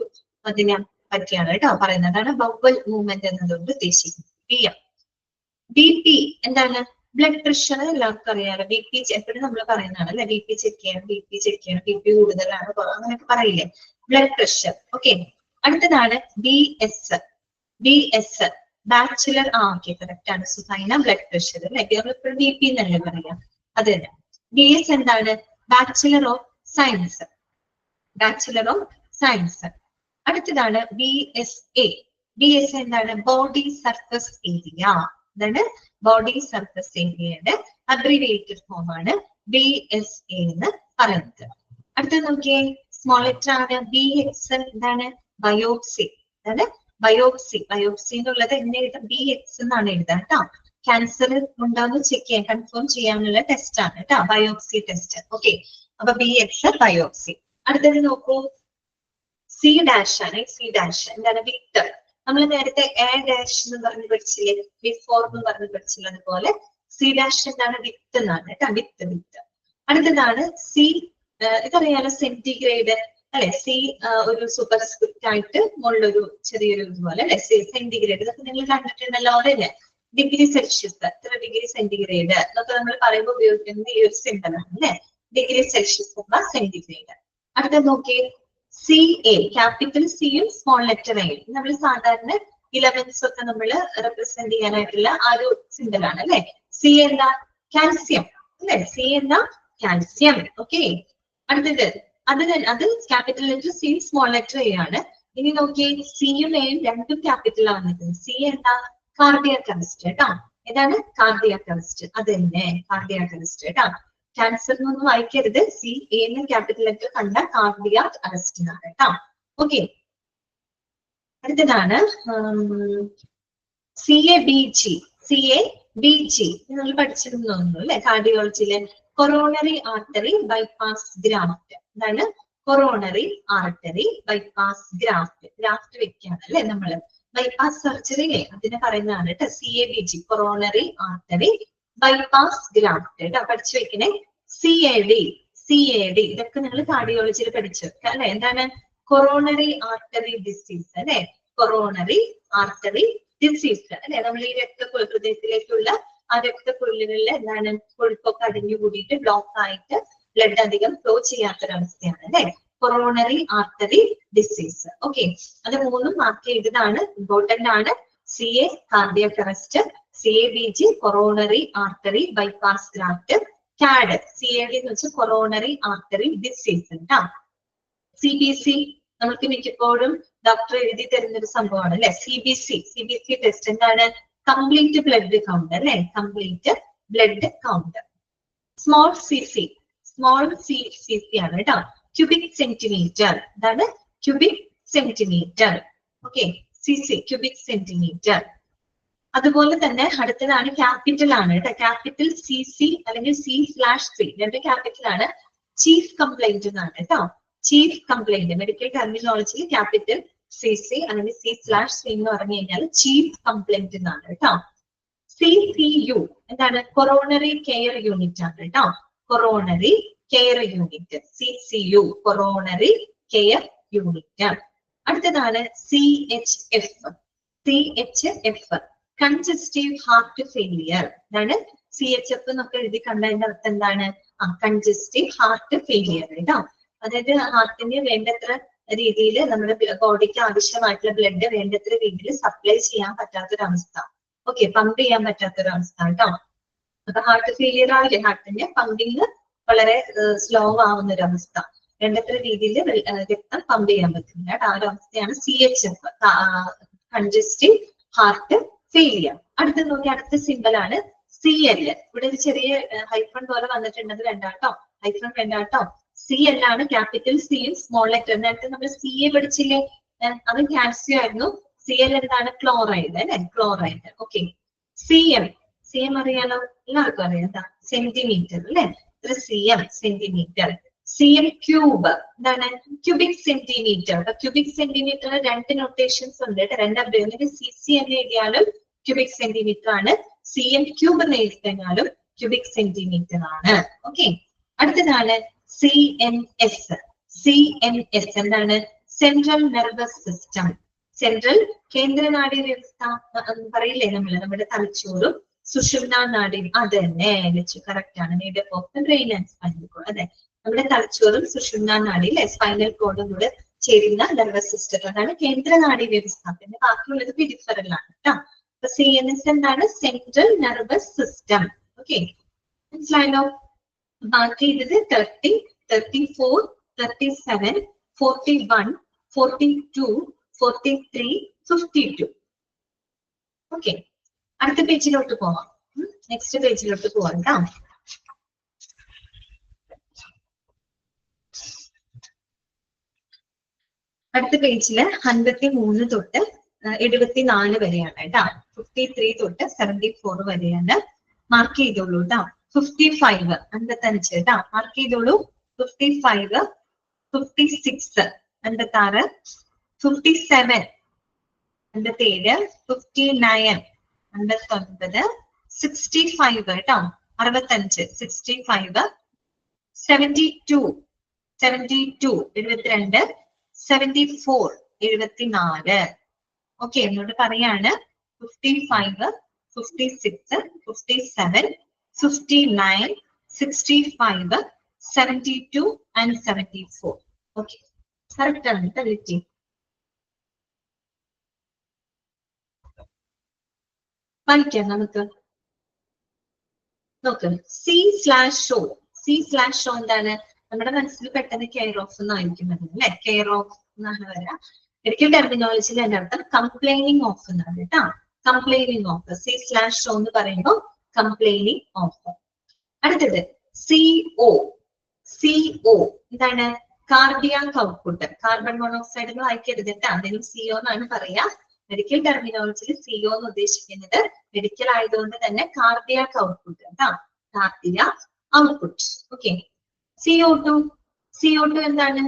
അതിനെ പറ്റിയാണ് കേട്ടോ പറയുന്നത്. അതാണ് ബൗവൽ മൂവ്മെന്റ് എന്നതുകൊണ്ട് ഉദ്ദേശിക്കുന്നത്. BM. BP എന്താണ്? ബ്ലഡ് പ്രഷർ എല്ലാവർക്കും അറിയാലോ. BP എപ്പോഴും നമ്മൾ പറയുന്നതാണ് അല്ലെ, BP ചെക്ക് ചെയ്യണം, BP കൂടുതലാണ് അങ്ങനെയൊക്കെ പറയില്ലേ, ബ്ലഡ് പ്രഷർ. ഓക്കെ, അടുത്തതാണ് BS. ബാച്ചുലർ. ഓക്കെ, കറക്റ്റ് ആണ് സുസൈന. ബ്ലഡ് പ്രഷർ അല്ലെ, എപ്പോഴും BP എന്നല്ലേ പറയാം, അത് തന്നെ. BS എന്താണ്? Bachelor of science. അടുത്തതാണ് BSA. എന്താണ്? Body surface area. എന്താണ്? ബോഡി സർഫസ് ഏരിയയുടെ അബ്രിവേറ്റഡ് ഫോം ആണ് BSA എന്ന് പറയുന്നത്. അടുത്തത് നോക്കിയേ, സ്മോൾ ലെറ്റർ ആണ് BX. എന്താണ്? ബയോപ്സി. അതായത് ബയോപ്സി എന്നുള്ളത് എങ്ങനെ എഴുതാം? BX എന്നാണ് എഴുതാം കേട്ടോ. ക്യാൻസർ ഉണ്ടോന്ന് ചെക്ക് ചെയ്യാൻ, കൺഫേം ചെയ്യാനുള്ള ടെസ്റ്റ് ആണ് കേട്ടോ, ബയോപ്സി ടെസ്റ്റ്. ഓക്കെ, അപ്പൊ BX ബയോപ്സി. അടുത്തത് നോക്കൂ, C ഡാഷ് ആണ്. C ഡാഷ് എന്താണ്? വിത്ത്. നമ്മൾ നേരത്തെ A ഡാഷ് എന്ന് പറഞ്ഞ് പഠിച്ചില്ലേ, ബിഫോർ എന്ന് പറഞ്ഞ് പഠിച്ചില്ല, അതുപോലെ C ഡാഷ് എന്താണ്? വിത്ത് എന്നാണ് കേട്ടോ, വിത്ത്. അടുത്തതാണ് C. ഇതറിയാലോ, സെന്റിഗ്രേഡ് അല്ലെ. C ഒരു സൂപ്പർ സ്ക്രിപ്റ്റ് ആയിട്ട് മുകളിലൊരു ചെറിയൊരു ഇതുപോലെ അല്ലെ, സെന്റിഗ്രേഡ്. ഇതൊക്കെ നിങ്ങൾ കണ്ടിട്ടുണ്ടല്ലോ അല്ലേ? ഡിഗ്രി സെൽഷ്യസ്, എത്ര ഡിഗ്രി സെന്റിഗ്രേഡ് എന്നൊക്കെ നമ്മൾ പറയുമ്പോൾ ഉപയോഗിക്കുന്നത് ഈ ഒരു സിമ്പിൾ ആണ് അല്ലെ, ഡിഗ്രി സെൽഷ്യസ് സെന്റിഗ്രേഡ്. അടുത്ത നോക്കിയേ, CA, ക്യാപിറ്റൽ സിയും സ്മോൾ ലെറ്റർ എയും. നമ്മൾ സാധാരണ 11s ഒക്കെ നമ്മൾ റെപ്രസെന്റ് ചെയ്യാനായിട്ടുള്ള ആ ഒരു സിമ്പിൾ ആണ് അല്ലെ. C എന്താ? കാൽസ്യം അല്ലെ. C എന്താ? കാൽസ്യം. ഓക്കെ, അടുത്തത് അത് capital letter C, small letter A ആണ്. ഇനി നോക്കിയേ, സിയും എയും രണ്ടും ക്യാപിറ്റൽ ആണ്. C എന്താ? കാർഡിയാക് അറസ്റ്റ് കേട്ടോ. ഏതാണ്? Cardiac arrest. അത് തന്നെ, കാർഡിയാക് അറസ്റ്റ് കേട്ടോ. ക്യാൻസർ എന്നൊന്നും വായിക്കരുത്. CA എന്ന് ക്യാപിറ്റൽ ലെറ്റർ കണ്ട കാർഡിയാക് അറസ്റ്റ് എന്നാണ് കേട്ടോ. ഓക്കെ, അടുത്തതാണ് CABG. നിങ്ങൾ പഠിച്ചിരുന്നു തോന്നുന്നു അല്ലെ, കാർഡിയോളജിയിലെ. Coronary artery bypass graft. എന്താണ്? കൊറോണറി ആർട്ടറി ബൈപ്പാസ് ഗ്രാഫ്റ്റ് വെക്കാണ് അല്ലെ നമ്മള്. ബൈപ്പാസ് സർജറി അതിന് പറയുന്നതാണ് കേട്ടോ, CABG, coronary artery bypass graft കേട്ടോ, പഠിച്ചു വെക്കണേ. CAD ഇതൊക്കെ നിങ്ങൾ കാർഡിയോളജിയിൽ പഠിച്ചു അല്ലെ. എന്താണ്? കൊറോണറി ആർട്ടറി ഡിസീസ് അല്ലെ, കൊറോണറി ആർട്ടറി ഡിസീസ് അല്ലെ. നമ്മൾ ഈ ഹൃദയത്തിലേക്കുള്ള ആ രക്തക്കുഴലുകളിൽ എന്താണ്? കൊഴുപ്പൊക്കെ അടിഞ്ഞു കൂടിയിട്ട് ബ്ലോക്ക് ആയിട്ട് ബ്ലഡ് അധികം ഫ്ലോ ചെയ്യാത്തൊരവസ്ഥയാണ് അല്ലെ, കൊറോണറി ആർട്ടറി ഡിസീസ്. ഓക്കെ, അത് മൂന്നും മാർക്ക് ചെയ്തതാണ്, ഇമ്പോർട്ടന്റ് ആണ്. CA cardiac arrest, CABG coronary artery bypass graft, CAD എന്ന് വെച്ചാൽ കൊറോണറി ആർട്ടറി ഡിസീസ് കേട്ടോ. CBC നമുക്ക് മിക്കപ്പോഴും ഡോക്ടർ എഴുതി തരുന്നൊരു സംഭവമാണ് അല്ലെ, CBC ടെസ്റ്റ്. എന്താണ്? കംപ്ലീറ്റ് ബ്ലഡ് കൗണ്ട് അല്ലെ, complete blood count. Small CC ആണ് കേട്ടോ, ക്യൂബിക് സെന്റിമീറ്റർ. എന്താണ്? Cubic centimetre. Okay, CC cubic centimetre. അതുപോലെ തന്നെ അടുത്തതാണ് ക്യാപിറ്റൽ ആണ് കേട്ടോ, ക്യാപിറ്റൽ CC അല്ലെങ്കിൽ C/3 രണ്ട് ക്യാപിറ്റൽ ആണ്. ചീഫ് കംപ്ലൈന്റ് എന്നാണ് കേട്ടോ, ചീഫ് കംപ്ലൈന്റ്. മെഡിക്കൽ ടെർമിനോളജിയിൽ ക്യാപിറ്റൽ CC അല്ലെങ്കിൽ C/3 എന്ന് പറഞ്ഞു കഴിഞ്ഞാൽ ചീഫ് കംപ്ലൈന്റ് എന്നാണ് കേട്ടോ. CCU എന്താണ്? കൊറോണറി കെയർ യൂണിറ്റ് ആണ് കേട്ടോ, coronary care unit. CCU coronary care unit. അടുത്തതാണ് CHF കൺജസ്റ്റീവ് ഹാർട്ട് ഫെയിലിയർ. എന്താണ്? CHF എന്നൊക്കെ എഴുതി കണ്ടതിന്റെ അർത്ഥം എന്താണ്? കൺജസ്റ്റീവ് ഹാർട്ട് ഫെയിലിയർ കേട്ടോ. അതായത് ഹാർട്ടിന് വേണ്ടത്ര രീതിയിൽ നമ്മുടെ ബോഡിക്ക് ആവശ്യമായിട്ടുള്ള ബ്ലഡ് വേണ്ടത്ര രീതിയിൽ സപ്ലൈ ചെയ്യാൻ പറ്റാത്തൊരവസ്ഥ. ഓക്കെ, പമ്പ് ചെയ്യാൻ പറ്റാത്തൊരവസ്ഥ കേട്ടോ. അപ്പൊ ഹാർട്ട് ഫെയിലിയർ ആവില്ലേ, ഹാർട്ടിന്റെ പമ്പിങ് വളരെ സ്ലോ ആവുന്ന ഒരു അവസ്ഥ, വേണ്ടത്ര രീതിയിൽ രക്തം പമ്പ് ചെയ്യാൻ പറ്റില്ല. ആ ഒരു അവസ്ഥയാണ് CHF, കൺജസ്റ്റീവ് ഹാർട്ട് ഫെയിലിയർ. അടുത്ത നോക്കി, അടുത്ത സിമ്പിൾ ആണ് CL. ഇവിടെ ഒരു ചെറിയ ഹൈഫൺ പോലെ വന്നിട്ടുണ്ടെന്ന് വേണ്ടാട്ടോ, ഹൈഫൺ വേണ്ടാട്ടോ. CL ആണ്, ക്യാപിറ്റൽ സിയും സ്മോൾ ലെറ്റർ. നേരത്തെ നമ്മൾ CA പഠിച്ചില്ലേ, അത് കാൽസ്യം ആയിരുന്നു. CL എന്താണ്? ക്ലോറൈഡ് അല്ലെ, ക്ലോറൈഡ്. ഓക്കെ, CM അറിയാലോ, എല്ലാവർക്കും അറിയാം. എന്താ? സെന്റിമീറ്റർ അല്ലെ, CM സെന്റിമീറ്റർ. CM ക്യൂബ് എന്താണ്? Cubic centimetre. ക്യൂബിക് സെന്റിമീറ്റർ രണ്ട് നൊട്ടേഷൻസ് ഉണ്ട്, രണ്ട് അബ്രിവിയേഷൻ. CC എന്ന് എഴുതിയാലും ക്യൂബിക് സെന്റിമീറ്റർ ആണ്, CM ക്യൂബ് എന്ന് എഴുതി കഴിഞ്ഞാലും ക്യൂബിക് സെന്റിമീറ്റർ ആണ്. ഓക്കെ, അടുത്തതാണ് CNS. എന്താണ്? Central nervous system. സെൻട്രൽ കേന്ദ്ര നാഡീ വ്യവസ്ഥ പറയില്ലേ നമ്മള്, നമ്മുടെ തലച്ചോറും സുഷുമ്നാ നാഡി. അത് തന്നെ കറക്റ്റ് ആണ്, made up of brain and spinal cord. അതെ, നമ്മുടെ തലച്ചോറും സുഷുമ്നാ നാഡി അല്ലെ, സ്പൈനൽ കോഡും കൂടെ ചേരുന്ന നെർവസ് സിസ്റ്റം. അതാണ് കേന്ദ്ര നാഡീ വ്യവസ്ഥ. പിന്നെ ബാക്കിയുള്ളത് പെരിഫറൽ ആണ് കേട്ടോ. അപ്പൊ CNS എന്താണ്? Central nervous system. ഓക്കെ, മനസ്സിലായല്ലോ. ബാക്കി ചെയ്തത് 30, 34, 37, 41, 42, 43, 52. ഓക്കെ, അടുത്ത പേജിലോട്ട് പോവാം. നെക്സ്റ്റ് പേജിലോട്ട് പോവാം കേട്ടോ. അടുത്ത പേജില് 53 തൊട്ട് 74 വരെയാണ് കേട്ടോ. 53 തൊട്ട് 74 വരെയാണ്. മാർക്ക് ചെയ്തോളൂ കേട്ടോ. 55 55 കേട്ടോ, മാർക്ക് ചെയ്തോളൂ. 55, 56 56, 57 57, 59 59, 65 കേട്ടോ 65, 65, 72 72 72, 74 74. ഓക്കെ, എന്നോട് പറയാണ് 55, 56, 57, 59, 65, 72 and 74. ഓക്കെ, കറക്റ്റ് ആണ് കേട്ടോ. വായിക്കാം നമുക്ക്. നോക്ക്, C/O. C/O എന്താണ്? നമ്മുടെ മനസ്സിൽ പെട്ടെന്ന് കെയർ ഓഫ് എന്നായിരിക്കും അല്ലെ, കെയർ ഓഫ് എന്നാണ് വരാ. മെഡിക്കൽ ടെർമിനോളജിയിൽ അതിന്റെ അർത്ഥം കംപ്ലൈനിങ് ഓഫ് എന്നാണ് കേട്ടോ. കംപ്ലൈനിങ് ഓഫ്, C/O എന്ന് പറയുമ്പോൾ കംപ്ലൈനിങ് ഓഫ്. അടുത്തത് CO. CO എന്താണ്? Cardiac output. കാർബൺ മോണോക്സൈഡ് എന്ന് വായിക്കരുത് കേട്ടോ, അതിനും CO എന്നാണ് പറയാ. മെഡിക്കൽ ടെർമിനോളജിയിൽ CO എന്ന് ഉദ്ദേശിക്കുന്നത് മെഡിക്കൽ ആയതുകൊണ്ട് തന്നെ കാർഡിയാക് ഔട്ട്പുട്ട് കേട്ടോ, cardiac output. Okay, CO2. CO2 എന്താണ്?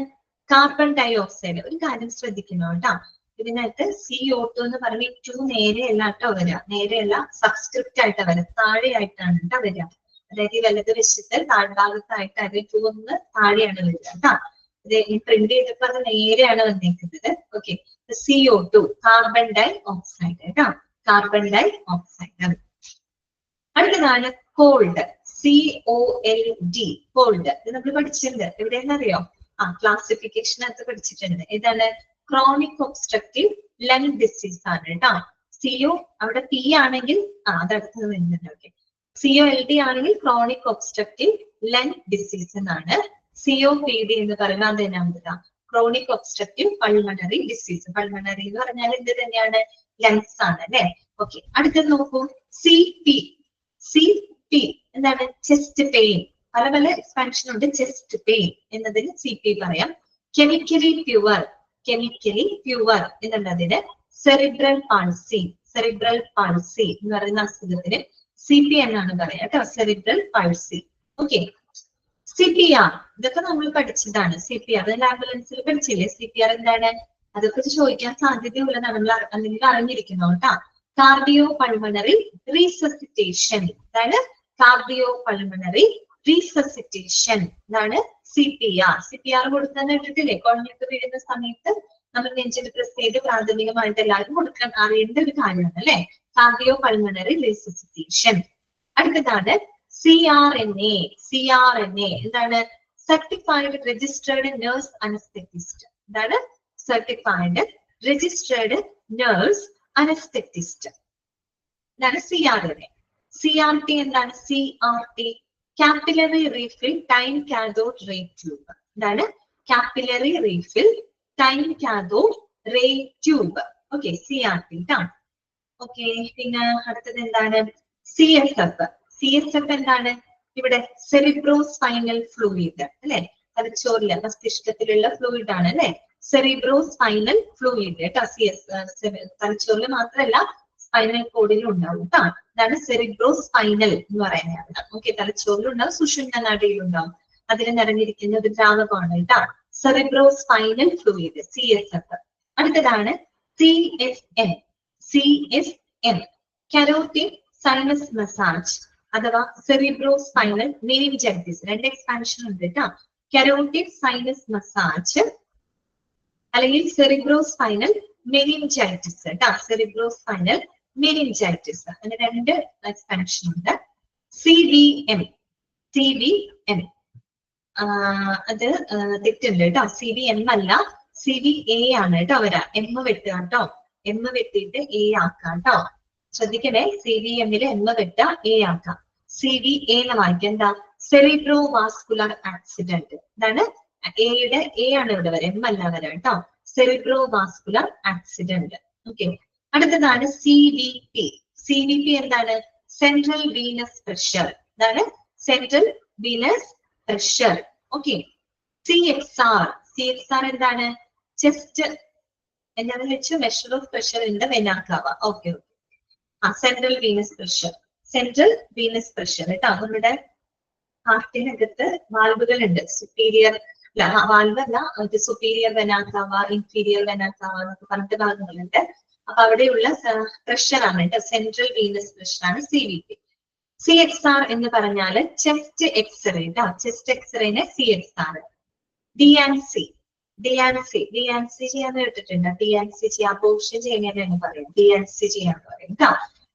Carbon dioxide. ഒരു കാര്യം ശ്രദ്ധിക്കണം കേട്ടോ, ഇതിനകത്ത് CO2 എന്ന് പറയുമ്പോൾ 2 നേരെയല്ല കേട്ടോ വരിക, നേരെയല്ല, സബ്സ്ക്രിപ്റ്റ് ആയിട്ട് വരിക, താഴെയായിട്ടാണ് കേട്ടോ വരിക. അതായത് ഈ വലത് വശത്ത് താഴ്ഭാഗത്തായിട്ട് അത് 2 ഒന്ന് താഴെയാണ് വരിക കേട്ടോ. പ്രിന്റ് ചെയ്തപ്പോ അത് നേരെയാണ് വന്നിരിക്കുന്നത്. Okay, CO2 carbon dioxide കേട്ടോ, കാർബൺ ഡൈ ഓക്സൈഡ്. അടുത്തതാണ് കോൾഡ്. COLD, cold. ഇത് നമ്മൾ പഠിച്ചിട്ടുണ്ട്, എവിടെയെന്ന് അറിയോ? ക്ലാസിഫിക്കേഷനകത്ത് പഠിച്ചിട്ടുണ്ട്. ഏതാണ്? ക്രോണിക് ഒബ്സ്ട്രക്റ്റീവ് ലങ് ഡിസീസ് ആണ് കേട്ടോ. CO അവിടെ P ആണെങ്കിൽ അതടുത്തത് വരുന്നുണ്ട്. ഓക്കെ, COLD ആണെങ്കിൽ ക്രോണിക് ഒബ്സ്ട്രക്റ്റീവ് ലങ് ഡിസീസ് എന്നാണ്. COPD എന്ന് പറയുന്നത് അത് തന്നെയാണ്, chronic obstructive pulmonary disease. Pulmonary എന്ന് പറഞ്ഞാൽ എന്ത് തന്നെയാണ്? ലങ്സ് ആണ് അല്ലെ. ഓക്കെ, അടുത്തത് നോക്കൂ. CP എന്താണ്? Chest pain. പല പല എക്സ്പാൻഷൻ ഉണ്ട്. ചെസ്റ്റ് പെയിൻ എന്നതിന് CP പറയാം. കെമിക്കലി പ്യുവർ, കെമിക്കലി പ്യുവർ എന്നുള്ളതിന് സെറിബ്രൽ പാൾസി. സെറിബ്രൽ പാൾസി എന്ന് പറയുന്ന അസുഖത്തിന് CP എന്നാണ് പറയാ കേട്ടോ, സെറിബ്രൽ പാൾസി. ഓക്കെ, CPR ഇതൊക്കെ നമ്മൾ പഠിച്ചതാണ്. CPR ആംബുലൻസിൽ പഠിച്ചില്ലേ? CPR എന്താണ്? അതൊക്കെ ചോദിക്കാൻ സാധ്യതയുള്ള നമ്മൾ അല്ലെങ്കിൽ അറിഞ്ഞിരിക്കുന്നു കേട്ടോ. Cardio pulmonary resuscitation. അതാണ് കാർഡിയോ പൾമണറി റീസസിറ്റേഷൻ. ഇതാണ് CPR. CPR കൊടുക്കാൻ ഇട്ടിട്ടില്ലേ? കുഴഞ്ഞിട്ട് വീഴുന്ന സമയത്ത് നമ്മൾ നെഞ്ചിൽ പ്രസ് ചെയ്ത് പ്രാഥമികമായിട്ട് എല്ലാവരും കൊടുക്കാൻ അറിയേണ്ട ഒരു കാര്യമാണ് അല്ലെ, കാർഡിയോ പൾമണറി റീസസിറ്റേഷൻ. അടുത്തതാണ് CRNA. CRNA എന്താണ്? Certified registered nurse anaesthetist. എന്താണ്? Certified registered nurse anaesthetist. ഇതാണ് CRNA. CRT എന്താണ്? CRT capillary refill time cathode ray tube. എന്താണ്? Capillary refill time cathode ray tube. Okay, CRT ട്ടാ. ഓക്കെ, പിന്നെ അടുത്തത് എന്താണ്? CSF. CSF എന്താണ്? ഇവിടെ സെറിബ്രോ സ്പൈനൽ ഫ്ലൂയിഡ് അല്ലെ, തലച്ചോറില് മസ്തിഷ്കത്തിലുള്ള ഫ്ലൂയിഡ് ആണ് അല്ലെ, സെറിബ്രോ സ്പൈനൽ ഫ്ലൂയിഡ് കേട്ടോ. തലച്ചോറിൽ മാത്രമല്ല സ്പൈനൽ കോഡിലും ഉണ്ടാവും കേട്ടോ. ഇതാണ് സെറിബ്രോ സ്പൈനൽ എന്ന് പറയുന്നത്. ഓക്കെ, തലച്ചോറിലുണ്ടാവും, സുഷുമ്ന നാഡിയിലുണ്ടാവും. അതിൽ നിറഞ്ഞിരിക്കുന്ന ഒരു ദ്രാവകമാണ് കേട്ടോ, സെറിബ്രോ സ്പൈനൽ ഫ്ലൂയിഡ്, CSF. അടുത്തതാണ് CSM. CSM carotid sinus massage അഥവാ സെറിബ്രോ സ്പൈനൽ മെനിഞ്ചൈറ്റിസ്. രണ്ട് എക്സ്പാൻഷൻ ഉണ്ട് കേട്ടോ. കരോട്ടിഡ് സൈനസ് മസാജ് അല്ലെങ്കിൽ സെറിബ്രോ സ്പൈനൽ മെനിഞ്ചൈറ്റിസ് കേട്ടോ. സെറിബ്രോ സ്പൈനൽ മെനിഞ്ചൈറ്റിസ്, അങ്ങനെ രണ്ട് എക്സ്പാൻഷൻ ഉണ്ട്. CVM. CVM അത് തെറ്റുണ്ട് കേട്ടോ. CVM അല്ല, CVA ആണ് കേട്ടോ വരാ. M വെട്ടുക കേട്ടോ, M വെട്ടിയിട്ട് A ആക്കാം കേട്ടോ. ശ്രദ്ധിക്കണേ, CVM-ല് M വെട്ട A ആക്കാം. CVA എന്ന് വായിക്കാം. എന്താ? Cerebro vascular accident. ഇതാണ് എയുടെ A ആണ് ഇവിടെ വരെ, M അല്ല വരാം കേട്ടോ. Cerebrovascular accident. ഓക്കെ, അടുത്തതാണ് CVP. CVP എന്താണ്? Central venous pressure. ഇതാണ് central venous pressure. Okay, CXR. CXR എന്താണ്? ചെസ്റ്റ് എന്നാന്ന് വെച്ചു measure of pressure in the vena cava. Okay okay. Central venous pressure, central venous pressure കേട്ടോ. നമ്മുടെ ഹാർട്ടിനകത്ത് വാൽവുകൾ ഉണ്ട്. സുപ്പീരിയർ വാൽവ് അല്ല, superior vena cava, inferior vena cava എന്നൊക്കെ പറഞ്ഞിട്ട് ഭാഗങ്ങളുണ്ട്. അപ്പൊ അവിടെയുള്ള പ്രഷറാണ് കേട്ടോ, സെൻട്രൽ വീനസ് പ്രഷറാണ് CVP. CXR എന്ന് പറഞ്ഞാല് ചെസ്റ്റ് എക്സ്റേ കേട്ടോ. ചെസ്റ്റ് എക്സ്റേനെ CXR. DNC ചെയ്യാന്ന് കേട്ടിട്ടുണ്ട്. DNC ചെയ്യാൻ അബോർഷൻ ചെയ്യുന്നതിനാണ് പറയും, DNC ചെയ്യാന്ന് പറയും കേട്ടോ.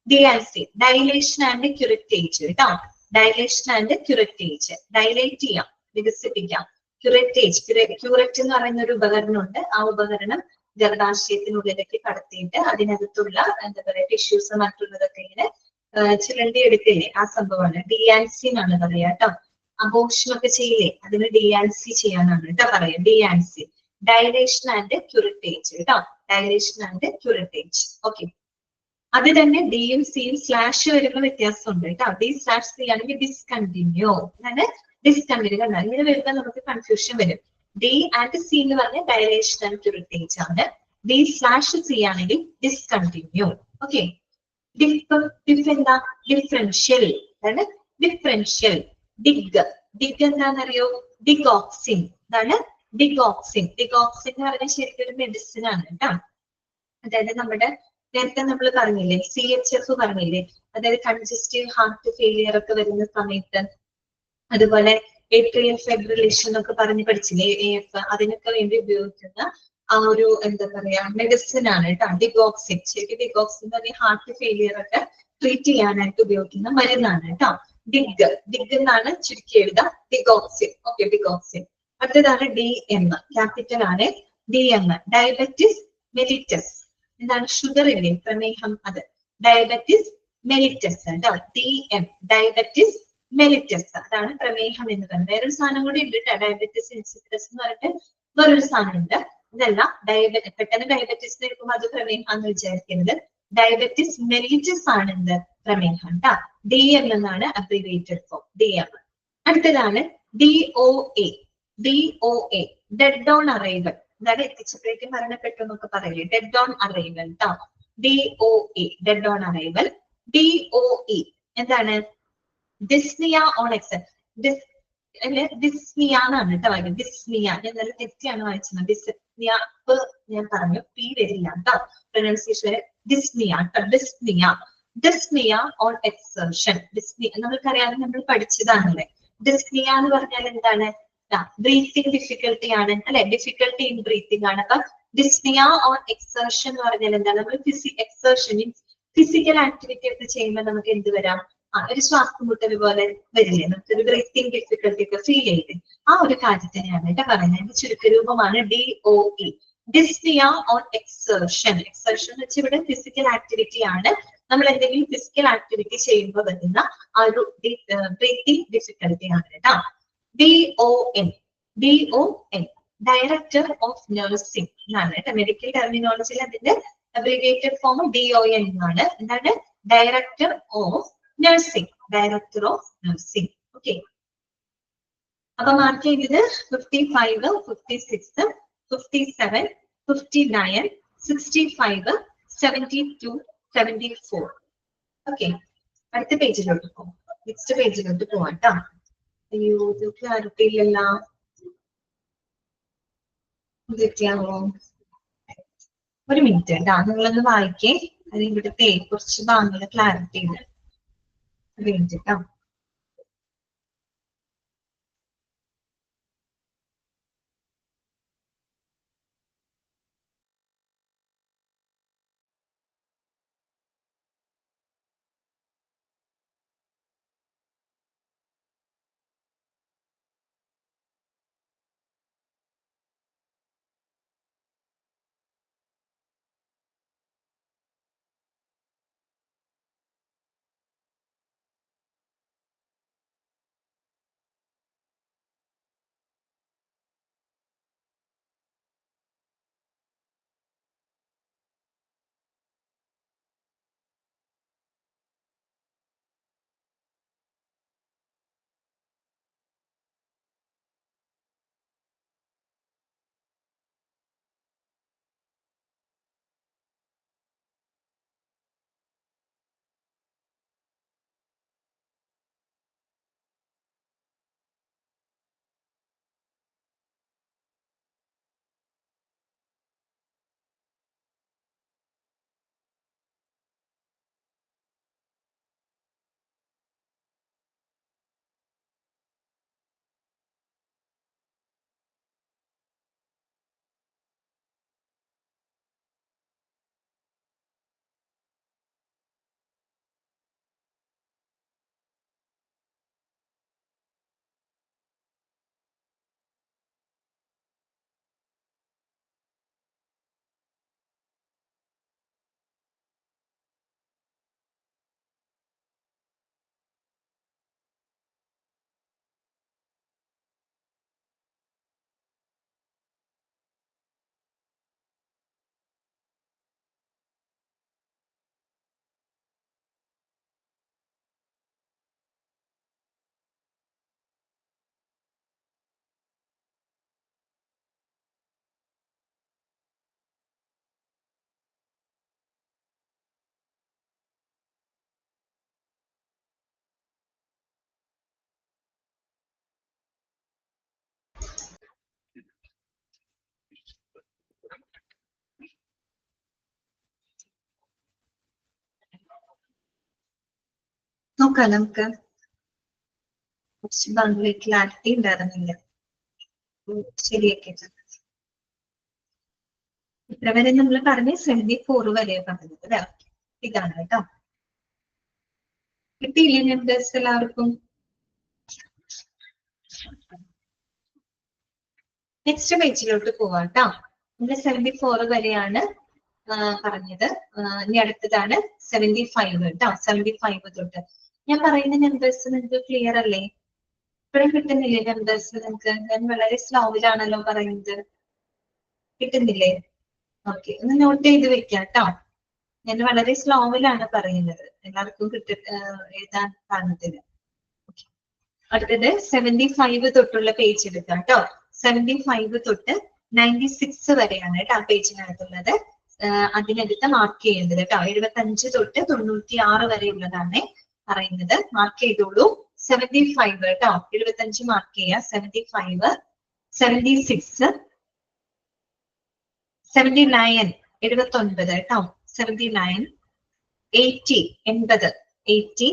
DNC ഡൈലേഷൻ ആൻഡ് ക്യൂററ്റേജ് കേട്ടോ. ഡൈലേഷൻ ആൻഡ് ക്യൂററ്റേജ്, ഡൈലേറ്റ് ചെയ്യാം, വികസിപ്പിക്കാം. ക്യൂററ്റേജ്, ക്യൂററ്റ് എന്ന് പറയുന്ന ഒരു ഉപകരണമുണ്ട്. ആ ഉപകരണം ഗർഭാശയത്തിനുള്ളിലേക്ക് കടത്തിയിട്ട് അതിനകത്തുള്ള എന്താ പറയാ ടിഷ്യൂസ് മറ്റുള്ളതൊക്കെ ഇങ്ങനെ ചിരണ്ടി എടുക്കില്ലേ, ആ സംഭവമാണ് DNC എന്നാണ് പറയാ കേട്ടോ. അബോർഷൻ ഒക്കെ ചെയ്യില്ലേ, അതിന് DNC ചെയ്യാനാണ് കേട്ടോ പറയാം. DNC ഡൈലേഷൻ ആൻഡ് ക്യൂററ്റേജ് കേട്ടോ. Dilation and curettage. ഓക്കെ. അത് തന്നെ ഡിയും സിയും സ്ലാഷ് വരുന്ന വ്യത്യാസമുണ്ട് കേട്ടോ. D/C ആണെങ്കിൽ ഡിസ്കണ്ടിന്യൂ, അതായത് ഡിസ്കണ്ടിന്യൂ. ഇങ്ങനെ വരുമ്പോൾ നമുക്ക് കൺഫ്യൂഷൻ വരും. D&C എന്ന് പറഞ്ഞ ഡൈലേഷൻ ആൻഡ് ക്യൂററ്റേജ് ആണ്. D/C ആണെങ്കിൽ ഡിസ്കണ്ടിന്യൂ. ഓക്കെ. ഡിഫ് എന്താ? ഡിഫറൻഷ്യൽ, അതാണ് ഡിഫറൻഷ്യൽ. ഡിഗ് എന്താണെന്നറിയോ? ഡിഗോക്സിൻ. അതാണ് ഡിഗോക്സിൻ. ഡിഗോക്സിൻ എന്ന് പറഞ്ഞാൽ ശരിക്കും ഒരു മെഡിസിൻ ആണ് കേട്ടോ. അതായത് നമ്മുടെ നേരത്തെ നമ്മൾ പറഞ്ഞില്ലേ CHF പറഞ്ഞില്ലേ, അതായത് കൺജസ്റ്റീവ് ഹാർട്ട് ഫെയിലിയർ ഒക്കെ വരുന്ന സമയത്ത്, അതുപോലെ ഏട്രിയൽ ഫൈബ്രിലേഷൻ ഒക്കെ പറഞ്ഞ് പഠിച്ചില്ലേ, AF, അതിനൊക്കെ വേണ്ടി ഉപയോഗിക്കുന്ന ആ ഒരു എന്താ പറയാ മെഡിസിൻ ആണ് കേട്ടോ ഡിഗോക്സിൻ. ശരിക്കും ഡിഗോക്സിൻ എന്ന് പറഞ്ഞാൽ ഹാർട്ട് ഫെയിലിയർ ഒക്കെ ട്രീറ്റ് ചെയ്യാനായിട്ട് ഉപയോഗിക്കുന്ന മരുന്നാണ് കേട്ടോ. ഡിഗ് എന്നാണ് ചുരുക്കി എഴുതാം, ഡിഗോക്സിൻ. Okay, digoxin. അടുത്തതാണ് DM, ക്യാപിറ്റൽ ആണ്. DM diabetes mellitus. എന്താണ്? ഷുഗർ ഇല്ലേ, പ്രമേഹം, അത് ഡയബറ്റിസ് മെലിറ്റസ് കേട്ടോ. DM ഡയബറ്റിസ് മെലിറ്റസ്, അതാണ് പ്രമേഹം എന്ന് പറയുന്നത്. വേറൊരു സാധനം കൂടി ഉണ്ട് കേട്ടോ, ഡയബറ്റിസ് ഇൻസിപ്പിഡസ് എന്ന് പറഞ്ഞിട്ട് വേറൊരു സാധനം ഉണ്ട്. ഇതല്ല പെട്ടെന്ന് ഡയബറ്റിസ് എടുക്കുമ്പോൾ അത് പ്രമേഹം എന്ന് വിചാരിക്കുന്നത്. ഡയബറ്റിസ് മെലിറ്റസ് ആണ് എന്ത്? പ്രമേഹം കേട്ടോ. DM എന്നാണ് അബ്രിവേറ്റഡ് ഫോം, DM. അടുത്തതാണ് DOA. ഡെഡ് ഓൺ അറൈവൽ, അതായത് എത്തിച്ചപ്പോഴേക്കും മരണപ്പെട്ടു എന്നൊക്കെ പറയില്ലേ, ഡെഡ് ഓൺ അറൈവൽ കേട്ടോ. DOA dead on arrival. DOE എന്താണ്? Dyspnoea on except. ഡിസ്നിയ എന്നാണ് കേട്ടോ വായിക്കുന്നത്. ഡിസ്നിയ, ഞാൻ നല്ല തെറ്റിയാണ് വായിച്ചത്. ഡിസ്നിയ ഞാൻ പറഞ്ഞു, P വരില്ല കേട്ടോ പ്രൊനൗൺസിയേഷൻ. ഡിസ്നിയ കേട്ടോ, ഡിസ്നിയ ഓൺ എക്സർഷൻ. നമ്മൾക്കറിയാതെ നമ്മൾ പഠിച്ചതാണല്ലേ. ഡിസ്നിയ എന്ന് പറഞ്ഞാൽ എന്താണ്? ബ്രീത്തിങ് ഡിഫിക്കൽട്ടി ആണ് അല്ലെ, ഡിഫിക്കൽട്ടി ഇൻ ബ്രീത്തിങ് ആണ്. അപ്പൊ ഡിസ്നിയ ഓൺ എക്സർഷൻ എന്ന് പറഞ്ഞാൽ എന്താണ്? നമ്മൾ എക്സർഷൻ മീൻസ് ഫിസിക്കൽ ആക്ടിവിറ്റി ഒക്കെ ചെയ്യുമ്പോൾ നമുക്ക് എന്ത് വരാം? ഒരു ശ്വാസം മുട്ടൽ പോലെ വരില്ലേ, നമുക്കൊരു ബ്രീത്തിങ് ഡിഫിക്കൽട്ടി ഒക്കെ ഫീൽ ചെയ്ത്, ആ ഒരു കാര്യത്തിനെയാണ് കേട്ടോ പറയുന്നത്. ചുരുക്കരൂപമാണ് DOE, dyspnoea on exertion. Exertion എന്ന് വെച്ചാൽ ഇവിടെ ഫിസിക്കൽ ആക്ടിവിറ്റി ആണ്. നമ്മൾ എന്തെങ്കിലും ഫിസിക്കൽ ആക്ടിവിറ്റി ചെയ്യുമ്പോൾ വരുന്ന ആ ഒരു ബ്രീത്തിങ് ഡിഫിക്കൽട്ടി ആണ് കേട്ടോ. DON ഡയറക്ടർ ഓഫ് നഴ്സിംഗ് എന്നാണ് കേട്ടോ. മെഡിക്കൽ ടെർമിനോളജിയിൽ അതിന്റെ അബ്രിവിയേറ്റഡ് ഫോം DON എന്നാണ്. എന്താണ്? Director of nursing, director of nursing. Okay. അപ്പൊ മാർക്ക് ചെയ്തത് 55, 56, 57, 59, 65, 72, 74. ഓക്കെ. അടുത്ത പേജിലോട്ട് പോകും. നെക്സ്റ്റ് പേജിലോട്ട് പോവാം കേട്ടോ. അയ്യോ, ഇത് ക്ലാരിറ്റി ഇല്ലല്ലോ. ഇതൊക്കെയാണോ? ഒരു മിനിറ്റ് കേട്ടോ, നിങ്ങളൊന്ന് വായിക്കേ. അത് ഇവിടുത്തെ കുറച്ച് ഭാഗങ്ങൾ ക്ലാരിറ്റി ഉണ്ട്. ഒരു മിനിറ്റ് കേട്ടോ. നോക്കാം നമുക്ക്. കുറച്ച് ഭാഗങ്ങളിൽ ക്ലാരിറ്റി ഉണ്ടായിരുന്നില്ല. ശരിയാക്കി ഇത്ര വരെ നമ്മൾ പറഞ്ഞ് 74 വരെ പറഞ്ഞത് അല്ലെ? ഇതാണ് കേട്ടോ. കിട്ടിയില്ലേ നമ്പേഴ്സ് എല്ലാവർക്കും? നെക്സ്റ്റ് പേജിലോട്ട് പോവാം കേട്ടോ. നമ്മൾ 74 വരെയാണ് പറഞ്ഞത്. ഇനി അടുത്തതാണ് 75 കേട്ടോ. 75 തൊട്ട് ഞാൻ പറയുന്ന നമ്പേഴ്സ് നിങ്ങൾക്ക് ക്ലിയർ അല്ലേ? ഇപ്പോഴും കിട്ടുന്നില്ലേ നമ്പേഴ്സ് നിങ്ങൾക്ക്? ഞാൻ വളരെ സ്ലോവിലാണല്ലോ പറയുന്നത്. കിട്ടുന്നില്ലേ? ഓക്കെ, ഒന്ന് നോട്ട് ചെയ്ത് വെക്കാം കേട്ടോ. ഞാൻ വളരെ സ്ലോവിലാണ് പറയുന്നത്, എല്ലാവർക്കും എഴുതാൻ പാകത്തിന്. അടുത്തത് 75 തൊട്ടുള്ള പേജ് എടുക്കാം കേട്ടോ. 75 തൊട്ട് 96 വരെയാണ് കേട്ടോ ആ പേജിനകത്തുള്ളത്. അതിനടുത്ത് മാർക്ക് ചെയ്യേണ്ടത് കേട്ടോ. 75 തൊട്ട് 96 വരെ ഉള്ളതാണ് പറയുന്നത്. മാർക്ക് ചെയ്തോളൂ. 75 കേട്ടോ. 75 മാർക്ക് ചെയ്യാം. 75, 76, 79 79 കേട്ടോ. 79, 80 80, 80,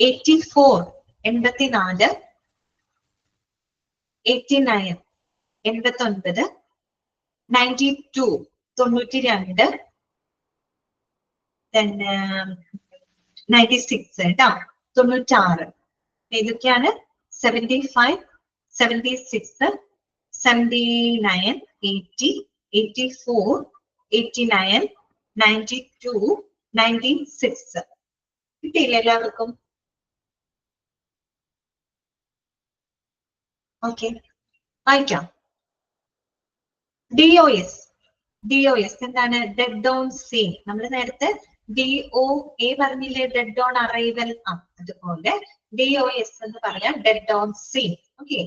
84 84, 89 89, 92 92, then 96 കേട്ടോ. 96. ഏതൊക്കെയാണ്? 75, 76, 79, 80, 84, 89, 92, 96. കിട്ടിയില്ല എല്ലാവർക്കും? ഓക്കെ, വായിക്കാം. DOS. DOS എന്താണ്? Dead on scene. നമ്മൾ നേരത്തെ DOA പറഞ്ഞില്ലേ? Dead on arrival. അതുപോലെ DOS എന്ന് പറയാം dead on scene. Okay,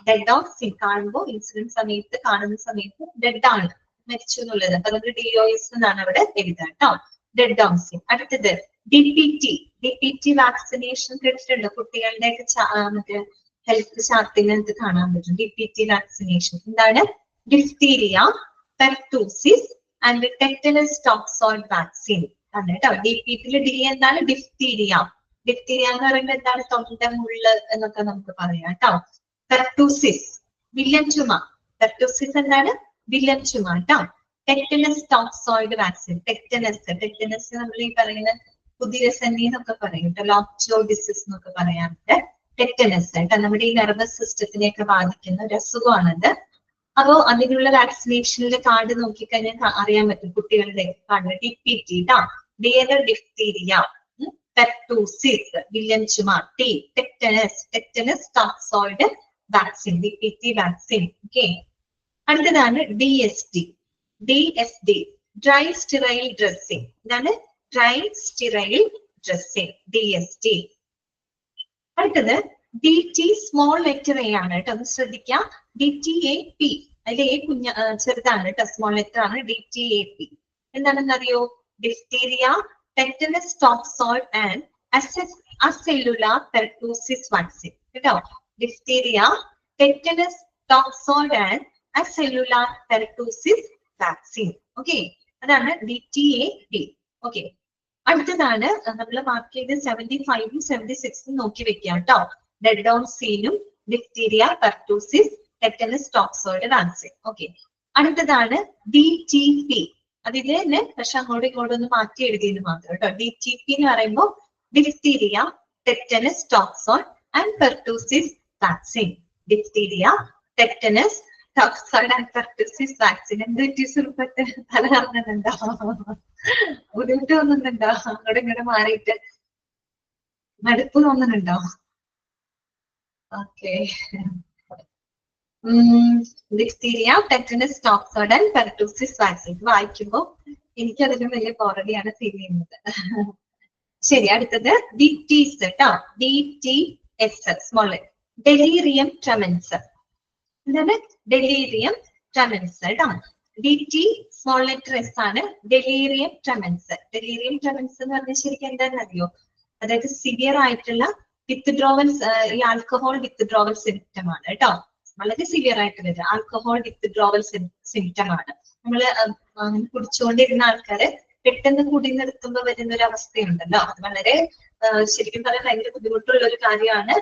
dead on scene കാണുമ്പോൾ ഇൻസിഡന്റ് സമയത്ത് കാണുന്ന സമയത്ത് ഡെഡ് ആണ്, മരിച്ചു എന്നുള്ളത്. അപ്പൊ നമുക്ക് DOS എന്നാണ് അവിടെ എഴുതാം കേട്ടോ. Dead on scene. അടുത്തത് DPT വാക്സിനേഷൻ കേട്ടിട്ടുണ്ടോ? കുട്ടികളുടെ മറ്റേ ഹെൽത്ത് ചാർട്ടിനകത്ത് കാണാൻ പറ്റും. DPT വാക്സിനേഷൻ എന്താണ്? Diphtheria, pertussis and tetanus toxoid vaccine ആണ് കേട്ടോ. DPT D എന്താണ്? ഡിഫ്തീരിയ. ഡിഫ്തീരിയ എന്ന് പറയുന്നത് എന്താണ്? തൊണ്ടമുള്ള് എന്നൊക്കെ നമുക്ക് പറയാം കേട്ടോ. പെർട്ടൂസിസ് വില്ലൻ ചുമ. പെർട്ടൂസിസ് എന്താണ്? വില്ലൻ ചുമ കേട്ടോ. Tetanus toxoid vaccine. ടെറ്റനസ് നമ്മൾ ഈ പറയുന്ന കുതിരസന്നി എന്നൊക്കെ പറയും കേട്ടോ. ലോക്ചോ ഡിസീസ് എന്നൊക്കെ പറയാറുണ്ട്. ടെറ്റനസ് കേട്ടോ. നമ്മുടെ ഈ നെർവസ് സിസ്റ്റത്തിനെയൊക്കെ ബാധിക്കുന്ന ഒരു അസുഖമാണത്. അപ്പോ അതിനുള്ള വാക്സിനേഷനിലെ കാർഡ് നോക്കിക്കഴിഞ്ഞാൽ അറിയാൻ പറ്റും കുട്ടികളുടെ കാർഡ്. DPT ട്ടോ. ഡിഫ്തീരിയ, പെർട്ടൂസിസ് വില്ലൻ ചുമ, tetanus toxoid vaccine, DPT vaccine. Okay, അടുത്തതാണ് DSD, ഡ്രൈ സ്റ്റെറൈൽ ഡ്രസ്സിംഗ്. ഇതാണ് ഡ്രൈ സ്റ്റെറൈൽ ഡ്രസ്സിംഗ്, DSD. അടുത്തത് DT സ്മോൾ ലെറ്റർ A ആണ് കേട്ടോ. ഒന്ന് ശ്രദ്ധിക്കാം. DTAP, അതിലെ A ചെറുതാണ് കേട്ടോ, സ്മോൾ ലെറ്റർ ആണ്. DTAP എന്താണെന്ന് അറിയോ? Diphtheria, tetanus toxoid and acellular pertussis vaccine കേട്ടോ. Diphtheria, tetanus toxoid and acellular pertussis vaccine. Okay, അതാണ് DTAP. ഓക്കെ, അടുത്തതാണ് നമ്മൾ മാർക്ക് ചെയ്ത് 75ഉം 76ഉം നോക്കി വെക്കാം കേട്ടോ. ഡെഡ് ഓൺ സീനും diphtheria, pertussis, tetanus toxoid vaccine. Okay, അടുത്തതാണ് DTP. അതില് തന്നെ പക്ഷെ അങ്ങോട്ടും ഇങ്ങോട്ടും ഒന്ന് മാറ്റി എഴുതിയത് മാത്രം കേട്ടോ. DTP എന്ന് പറയുമ്പോൾ diphtheria, tetanus toxoid and pertussis vaccine. Diphtheria, tetanus toxoid and pertussis vaccine. എന്ത് വ്യത്യാസപ്പെട്ട് തല കറങ്ങുന്നുണ്ടോ? ബുദ്ധിമുട്ട് തോന്നുന്നുണ്ടോ? അങ്ങോട്ടും ഇങ്ങോട്ട് മാറിയിട്ട് മടുപ്പ് തോന്നുന്നുണ്ടോ? Okay, diphtheria, tetanus toxoid and pertussis vaccine. വായിക്കുമ്പോൾ എനിക്കതിലും വലിയ ബോറടിയാണ് ഫീൽ ചെയ്യുന്നത്. ശരി, അടുത്തത് DTS കേട്ടോ. DTS small delirium tremens. എന്താണ്? ഡെലീറിയം ട്രെമൻസ് കേട്ടോ. DT സ്മോൾ ലെറ്റർ S ആണ്. Delirium tremens. ഡെലീറിയം ട്രെമൻസ് എന്ന് പറഞ്ഞാൽ ശരിക്കും എന്താണെന്ന് അറിയോ? അതായത് സിവിയർ ആയിട്ടുള്ള വിത്ത്ഡ്രോവൽ, ഈ ആൽക്കഹോൾ വിത്ത്ഡ്രോവൽ സിംറ്റം ആണ് കേട്ടോ. വളരെ സിവിയർ ആയിട്ട് വരിക ആൽക്കഹോൾ വിത്ത്ഡ്രോവൽ സിംറ്റം ആണ്. നമ്മള് കുടിച്ചുകൊണ്ടിരുന്ന ആൾക്കാര് പെട്ടെന്ന് കുടി നിർത്തുമ്പോൾ വരുന്ന ഒരു അവസ്ഥയുണ്ടല്ലോ, അത് വളരെ ശരിക്കും പറയാൻ ഭയങ്കര ബുദ്ധിമുട്ടുള്ള ഒരു കാര്യമാണ്.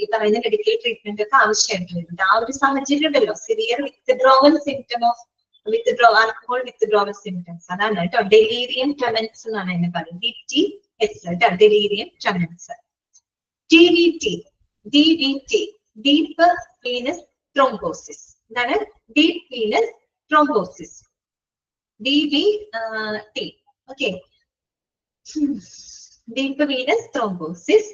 ഈ പറയുന്ന മെഡിക്കൽ ട്രീറ്റ്മെന്റ് ഒക്കെ ആവശ്യമായിട്ട് വരുന്നുണ്ട്. ആ ഒരു സാഹചര്യം ഉണ്ടല്ലോ, severe withdrawal symptom of alcohol withdrawal symptoms, അതാണ് കേട്ടോ ഡെലീരിയം ട്രെമൻസ് എന്നാണ് എന്നെ പറയുന്നത്. DTS കേട്ടോ, delirium tremens. DVT deep venous thrombosis. എന്താണ് deep venous thrombosis, DVT. Okay, deep venous thrombosis.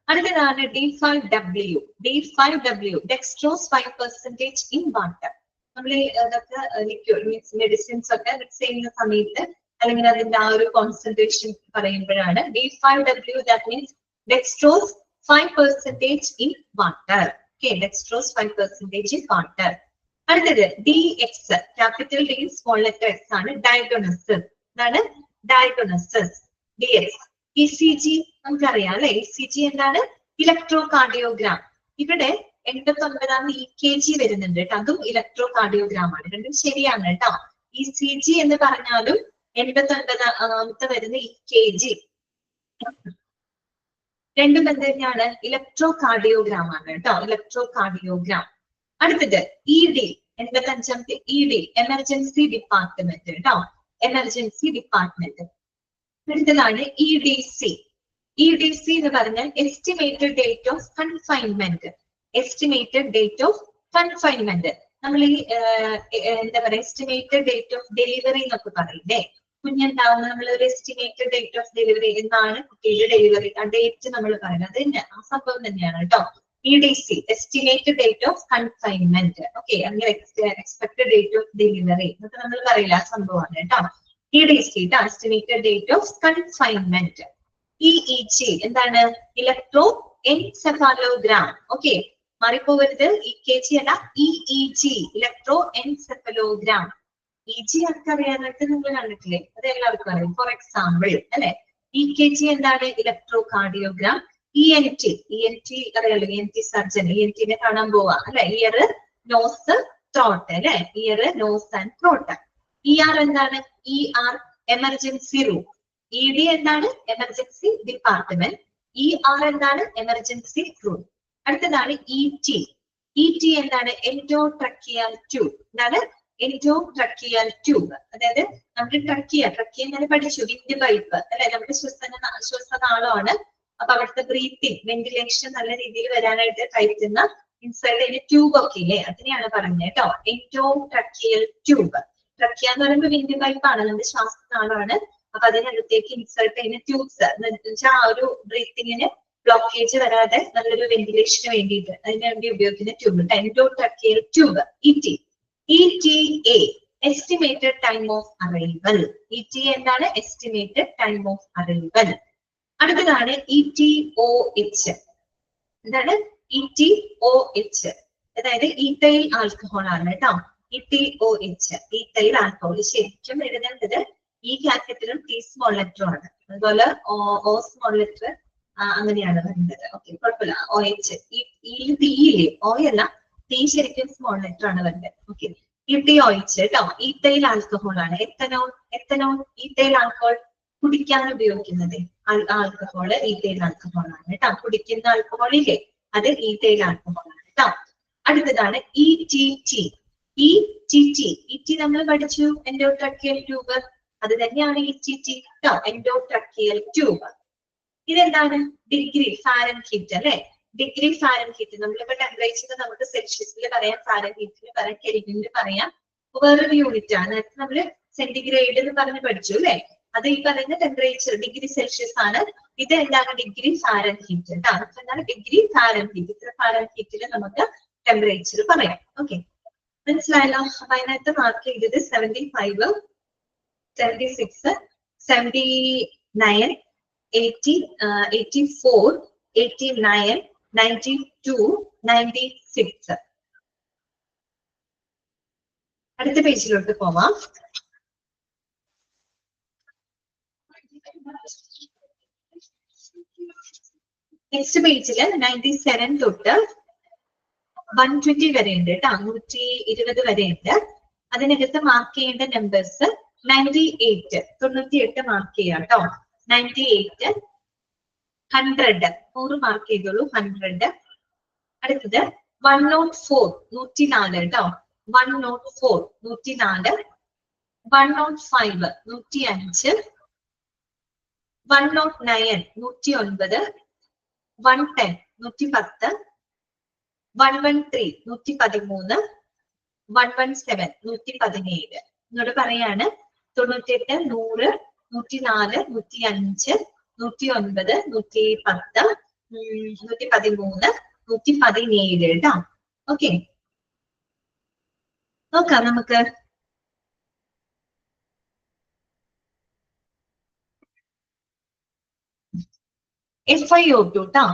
അടുത്തതാണ് D5W ഡെക്സ്ട്രോസ് 5% ഇൻ വാട്ടർ. നമ്മൾ ഇതൊക്കെ ലിക്വിഡ് മീൻസ് മെഡിസിൻസ് ഒക്കെ മിക്സ് ചെയ്യുന്ന സമയത്ത് അല്ലെങ്കിൽ അതിന്റെ ആ ഒരു കോൺസെൻട്രേഷൻ പറയുമ്പോഴാണ് D5W, that means dextrose 5% in water. Okay, dextrose 5% in water. അടുത്തത് DX, capital D small letter X ആണ്, diagnosis. എന്താണ് diagnosis, DX. ECG നമുക്കറിയാം അല്ലെ, ECG എന്താണ് ഇലക്ട്രോകാർഡിയോഗ്രാം. ഇവിടെ 89 EKG വരുന്നുണ്ട് കേട്ടോ, അതും ഇലക്ട്രോകാർഡിയോഗ്രാം ആണ്. രണ്ടും ശരിയാണ് കേട്ടോ. ECG എന്ന് പറഞ്ഞാലും 89 വരുന്ന EKG രണ്ടും എന്ത് തന്നെയാണ്, ഇലക്ട്രോകാർഡിയോഗ്രാം ആണ് കേട്ടോ, ഇലക്ട്രോകാർഡിയോഗ്രാം. അടുത്തത് ED 85 ED, എമർജൻസി ഡിപ്പാർട്ട്മെന്റ് കേട്ടോ, എമർജൻസി ഡിപ്പാർട്ട്മെന്റ്. അടുത്തതാണ് EDC. EDC എന്ന് പറഞ്ഞാൽ estimated date of confinement. Estimated date of confinement നമ്മൾ ഈ എന്താ പറയാ എസ്റ്റിമേറ്റഡ് ഡേറ്റ് ഓഫ് ഡെലിവറി എന്നൊക്കെ പറയില്ലേ, കുഞ്ഞുണ്ടാവുന്ന നമ്മൾ ഒരു എസ്റ്റിമേറ്റഡ് ഡേറ്റ് ഓഫ് ഡെലിവറി എന്നാണ് കുട്ടിയുടെ ഡെലിവറി ആ ഡേറ്റ് നമ്മൾ പറയുന്നത്. അത് തന്നെ ആ സംഭവം തന്നെയാണ് കേട്ടോ. EDC estimated date of confinement. Okay, അങ്ങനെ എക്സ്പെക്ടഡ് ഡേറ്റ് ഓഫ് ഡെലിവറി എന്നൊക്കെ നമ്മൾ പറയില്ല, ആ സംഭവമാണ് കേട്ടോ EDC, estimated date of confinement. EEG എന്താണ് ഇലക്ട്രോ എൻസെഫാലോഗ്രാം. ഓക്കെ, മാറിപ്പോവരുത്, EKG അല്ല EEG, ഇലക്ട്രോ എൻസെഫലോഗ്രാം. EG ആർക്കറിയാനായിട്ട് നിങ്ങൾ കണ്ടിട്ടില്ലേ, അത് എല്ലാവർക്കും അറിയാം. ഫോർ എക്സാമ്പിൾ അല്ലെ, EKG എന്താണ് ഇലക്ട്രോകാർഡിയോഗ്രാം. ENT അറിയാലോ, ENT സർജൻ, ENTനെ കാണാൻ പോവാ അല്ലെ, ഇയർ നോസ് ത്രോട്ട് അല്ലെ, ear nose and throat. ER എന്താണ് ER എമർജൻസി റൂം. ED എന്താണ് എമർജൻസി ഡിപ്പാർട്ട്മെന്റ്. ER എന്താണ് എമർജൻസി റൂം. അടുത്തതാണ് ET. ET എന്താണ് എൻഡോട്രക്കിയൽ ട്യൂബ്. എന്താണ് എൻഡോട്രക്കിയൽ ട്യൂബ്, അതായത് നമുക്ക് ട്രക്കിയ എന്ന് പഠിച്ചു, വിൻഡ് പൈപ്പ് അല്ലെ, നമ്മുടെ ശ്വസനാളമാണ്. അപ്പൊ അവിടുത്തെ ബ്രീത്തിങ് വെന്റിലേഷൻ നല്ല രീതിയിൽ വരാനായിട്ട് കഴിക്കുന്ന ഇൻസൈഡ് അതിന്റെ ട്യൂബ് ഒക്കെ ഇല്ലേ, അതിനെയാണ് പറഞ്ഞത് കേട്ടോ എൻഡോട്രക്കിയൽ ട്യൂബ്. ട്രക്കിയ എന്ന് പറയുമ്പോൾ വിൻഡ് പൈപ്പ് ആണ്, നമ്മുടെ ശ്വാസനാളമാണ്. അപ്പൊ അതിനടുത്തേക്ക് ഇൻസേർട്ട് ചെയ്യുന്ന ട്യൂബ്സ് എന്ന് വെച്ചാൽ ആ ഒരു ബ്രീത്തിങ്ങിന് ബ്ലോക്കേജ് വരാതെ നല്ലൊരു വെന്റിലേഷന് വേണ്ടിയിട്ട് അതിന് വേണ്ടി ഉപയോഗിക്കുന്ന tube endotracheal tube. ETA estimated time of arrival. ETA എന്താണ് എസ്റ്റിമേറ്റഡ് ടൈം ഓഫ് അറൈവൽ. അടുത്തതാണ് ETOH. എന്താണ് ETOH, അതായത് ഈത്തൈൽ ആൽക്കഹോൾ ആണ് കേട്ടോ. ETOH ethyl alcohol. ശരിക്കും എഴുതേണ്ടത് E ക്യാപിറ്റലും T സ്മോൾ ലെറ്ററും ആണ്. അതുപോലെ O സ്മോൾ ലെറ്റർ അങ്ങനെയാണ് വരുന്നത്. ഓക്കെ, കുഴപ്പമില്ല. OH T ഇല്ലേ, O അല്ല T ശരിക്കും സ്മോൾ ലെറ്റർ ആണ് വരുന്നത്. ഓക്കെ, ETOH കേട്ടോ, ഈത്തൈൽ ആൽക്കഹോൾ ആണ്. എത്തനോൾ ഈത്തൈൽ ആൽക്കഹോൾ കുടിക്കാൻ ഉപയോഗിക്കുന്നത് ആൽക്കഹോൾ ഈത്തൈൽ ആൽക്കഹോൾ ആണ് കേട്ടോ. കുടിക്കുന്ന ആൽക്കഹോൾ ഇല്ലേ, അത് ഈത്തൈൽ ആൽക്കഹോൾ ആണ് കേട്ടോ. അടുത്തതാണ് ETT. ET നമ്മൾ പഠിച്ചു, എൻഡോട്രക്കിയൽ ട്യൂബ്. അത് തന്നെയാണ് ETT കേട്ടോ, എൻഡോട്രക്കിയൽ ട്യൂബ്. ഇതെന്താണ് ഡിഗ്രി ഫാരൻഹീറ്റ് അല്ലെ, ഡിഗ്രി ഫാരൻഹീറ്റ്. നമ്മളിപ്പോ ടെമ്പറേച്ചർ നമുക്ക് സെൽഷ്യസിൽ പറയാം, ഫാരൻഹീറ്റിൽ പറയാം, കെൽവിനിൽ പറയാം. വേറൊരു യൂണിറ്റ് ആണ്. നേരത്തെ നമ്മള് സെന്റിഗ്രേഡ് എന്ന് പറഞ്ഞ് പഠിച്ചു അല്ലെ, അത് ഈ പറയുന്ന ടെമ്പറേച്ചർ ഡിഗ്രി സെൽഷ്യസ് ആണ്. ഇത് എന്താണ് ഡിഗ്രി ഫാരൻഹീറ്റ് കേട്ടോ. എന്താണ് ഡിഗ്രി ഫാരൻഹീറ്റ്, ഇത്ര ഫാരൻഹീറ്റിൽ നമുക്ക് ടെമ്പറേച്ചർ പറയാം. ഓക്കെ, മനസ്സിലായല്ലോ. അപ്പൊ അതിനകത്ത് മാർക്ക് ചെയ്തത് 75, 76, 79, 80, 84, 89, 92, 96. അടുത്ത പേജിലോട്ട് പോവാം. നെക്സ്റ്റ് പേജില് 97 തൊട്ട് 120 വരെ ഉണ്ട് കേട്ടോ, 120 വരെ ഉണ്ട്. അതിനകത്ത് മാർക്ക് ചെയ്യേണ്ട നമ്പേഴ്സ് 98 മാർക്ക് ചെയ്യാം കേട്ടോ. 98, 100, 100 മാർക്ക് ചെയ്തോളൂ. 100. അടുത്തത് 104, 104 കേട്ടോ. 104, 104. 105, 105. 109, 109. 110, 110. 113, 113. 117, 117. എന്നോട് പറയാണ് 98, 100, 104, 105, 109, 110, 113, 117 കേട്ടോ. ഓക്കെ, നോക്കാം നമുക്ക്. FiO2 ട്ടോ.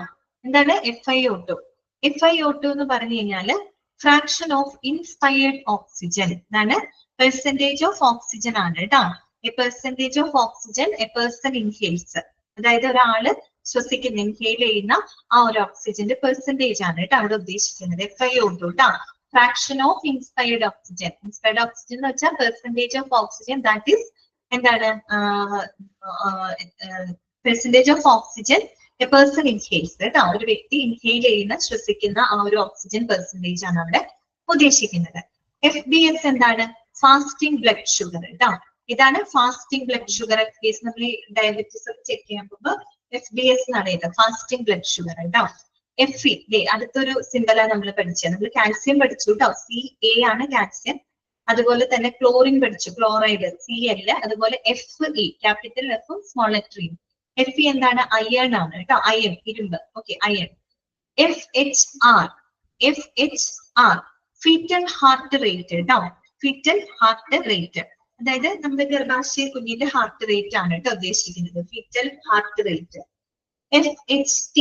എന്താണ് FiO2? FiO2 എന്ന് പറഞ്ഞു കഴിഞ്ഞാല് ഫ്രാക്ഷൻ ഓഫ് ഇൻസ്പയർഡ് ഓക്സിജൻ. ഇതാണ് പെർസെന്റേജ് ഓഫ് ഓക്സിജൻ ആണ് കേട്ടോ. A percentage of oxygen a person inhales. അതായത് ഒരാള് ശ്വസിക്കുന്ന ഇൻഹെയിൽ ചെയ്യുന്ന ആ ഒരു ഓക്സിജന്റെ പെർസെന്റേജ് ആണ് കേട്ടോ അവിടെ ഉദ്ദേശിക്കുന്നത്. FiO2 ട്ടോ. Fraction of inspired oxygen. Inspired oxygen എന്ന് വെച്ചാൽ percentage of oxygen that is എന്താണ് percentage of oxygen a person inhales കേട്ടോ. ഒരു വ്യക്തി ഇൻഹെയിൽ ചെയ്യുന്ന ശ്വസിക്കുന്ന ആ ഒരു ഓക്സിജൻ പെർസെന്റേജ് ആണ് അവിടെ ഉദ്ദേശിക്കുന്നത്. FBS എന്താണ്? ഫാസ്റ്റിംഗ് ബ്ലഡ് ഷുഗർ കേട്ടോ. ഇതാണ് ഫാസ്റ്റിംഗ് ബ്ലഡ് ഷുഗർ. കേസ് നമ്മൾ ഡയബറ്റീസ് ഒക്കെ ചെക്ക് ചെയ്യാൻ പോകുമ്പോൾ FBS എന്നാണ് ഇത്, ഫാസ്റ്റിംഗ് ബ്ലഡ് ഷുഗർ കേട്ടോ. Fe, അടുത്തൊരു സിമ്പലാണ് നമ്മൾ പഠിച്ചത്. നമ്മൾ കാൽസ്യം പഠിച്ചു കേട്ടോ. Ca ആണ് കാൽസ്യം. അതുപോലെ തന്നെ ക്ലോറിൻ പഠിച്ചു, ക്ലോറൈഡ് Cl. അതുപോലെ Fe, ക്യാപിറ്റൽ എഫും സ്മോൾ ലെറ്റർ ഇ. Fe എന്താണ്? അയൺ ആണ് കേട്ടോ. അയൺ, ഇരുമ്പ്. Okay, iron. FHR, FHR fetal heart rate കേട്ടോ. ഫീറ്റൽ ഹാർട്ട് റേറ്റ് അതായത് നമ്മുടെ ഗർഭാശയ കുഞ്ഞിന്റെ ഹാർട്ട് റേറ്റ് ആണ് കേട്ടോ ഉദ്ദേശിക്കുന്നത്. Fetal heart rate. FHT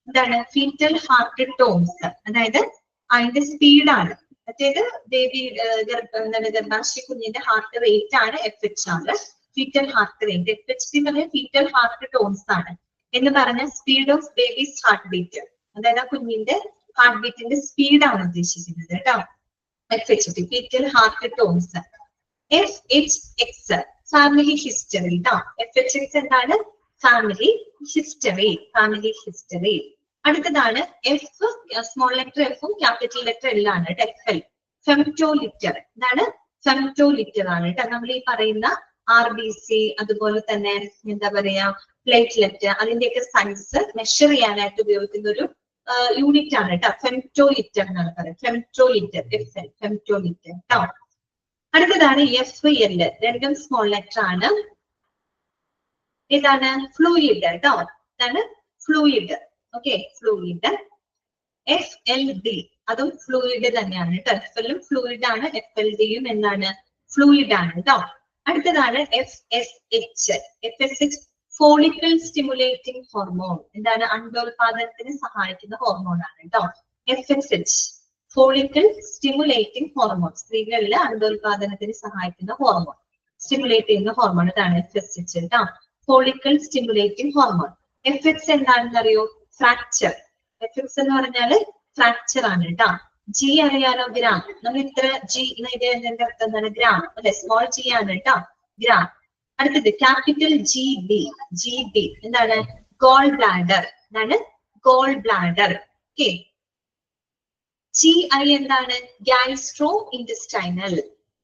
എന്താണ്? Fetal heart tones. അതായത് അതിന്റെ സ്പീഡാണ്. മറ്റേത് ബേബി ഗർഭാശയ കുഞ്ഞിന്റെ ഹാർട്ട് റേറ്റ് ആണ് FHR. Fetal heart rate. FHT എന്ന് പറഞ്ഞാൽ ഫീറ്റൽ ഹാർട്ട് ടോൺസ് ആണ് എന്ന് പറഞ്ഞ speed of baby's heart beat. അതായത് ആ കുഞ്ഞിന്റെ ഹാർട്ട് ബീറ്റിന്റെ സ്പീഡാണ് ഉദ്ദേശിക്കുന്നത് കേട്ടോ. FHT fetal heart tones. FHX family history കേട്ടോ. FHX എന്താണ്? Family history. Family history. അടുത്തതാണ് F, സ്മോൾ ലെറ്റർ എഫും ക്യാപിറ്റൽ ലെറ്റർ എൽ ആണ് കേട്ടോ. FL ഫെംറ്റോലിറ്റർ. എന്താണ്? ഫെംറ്റോലിറ്റർ ആണ് കേട്ടോ. നമ്മൾ ഈ പറയുന്ന RBC അതുപോലെ തന്നെ എന്താ പറയാ പ്ലേറ്റ്ലെറ്റ് അതിന്റെയൊക്കെ സൈസ് മെഷർ ചെയ്യാനായിട്ട് ഉപയോഗിക്കുന്ന ഒരു യൂണിറ്റ് ആണ് കേട്ടോ. ഫെംറ്റോലിറ്റർ എന്നാണ് പറയുന്നത്. ഫെംറ്റോലിറ്റർ, FL ഫെംറ്റോലിറ്റർ കേട്ടോ. അടുത്തതാണ് FL, രണ്ടും സ്മോൾ ലെറ്റർ ആണ്. ഇതാണ് ഫ്ലൂയിഡ് കേട്ടോ. ഇതാണ് ഫ്ലൂയിഡ്. Okay, fluid. FLD അതും ഫ്ലൂയിഡ് തന്നെയാണ് കേട്ടോ. FLഉം ഫ്ലൂയിഡ് ആണ്. FLDയും എന്താണ്? ഫ്ലൂയിഡ് ആണ് കേട്ടോ. അടുത്തതാണ് FSH. FSH follicle stimulating hormone. എന്താണ്? അണ്ടോൽപാദനത്തിന് സഹായിക്കുന്ന ഹോർമോൺ ആണ് കേട്ടോ. FSH follicle stimulating hormone. സ്ത്രീകളിൽ അണ്ടോൽപാദനത്തിന് സഹായിക്കുന്ന ഹോർമോൺ, സ്റ്റിമുലേറ്റ് ചെയ്യുന്ന ഹോർമോൺ. ഇതാണ് FSH കേട്ടോ. Follicle stimulating hormone. FX എന്താണെന്ന് അറിയോ? ഫ്രാക്ചർ. FX എന്ന് പറഞ്ഞാല് ഫ്രാക്ചർ ആണ് കേട്ടോ. G അറിയാലോ, ഗ്രാം. നമ്മൾ ഇത്ര G ഇതിന്റെ അർത്ഥം എന്താണ്? ഗ്രാം അല്ലെ? സ്മോൾ G ആണ് കേട്ടോ, ഗ്രാം. അടുത്തത് ക്യാപിറ്റൽ GB. GB എന്താണ്? Gall bladder. എന്താണ്? Gall bladder. ഓക്കെ. GI എന്താണ്? Gastro intestinal.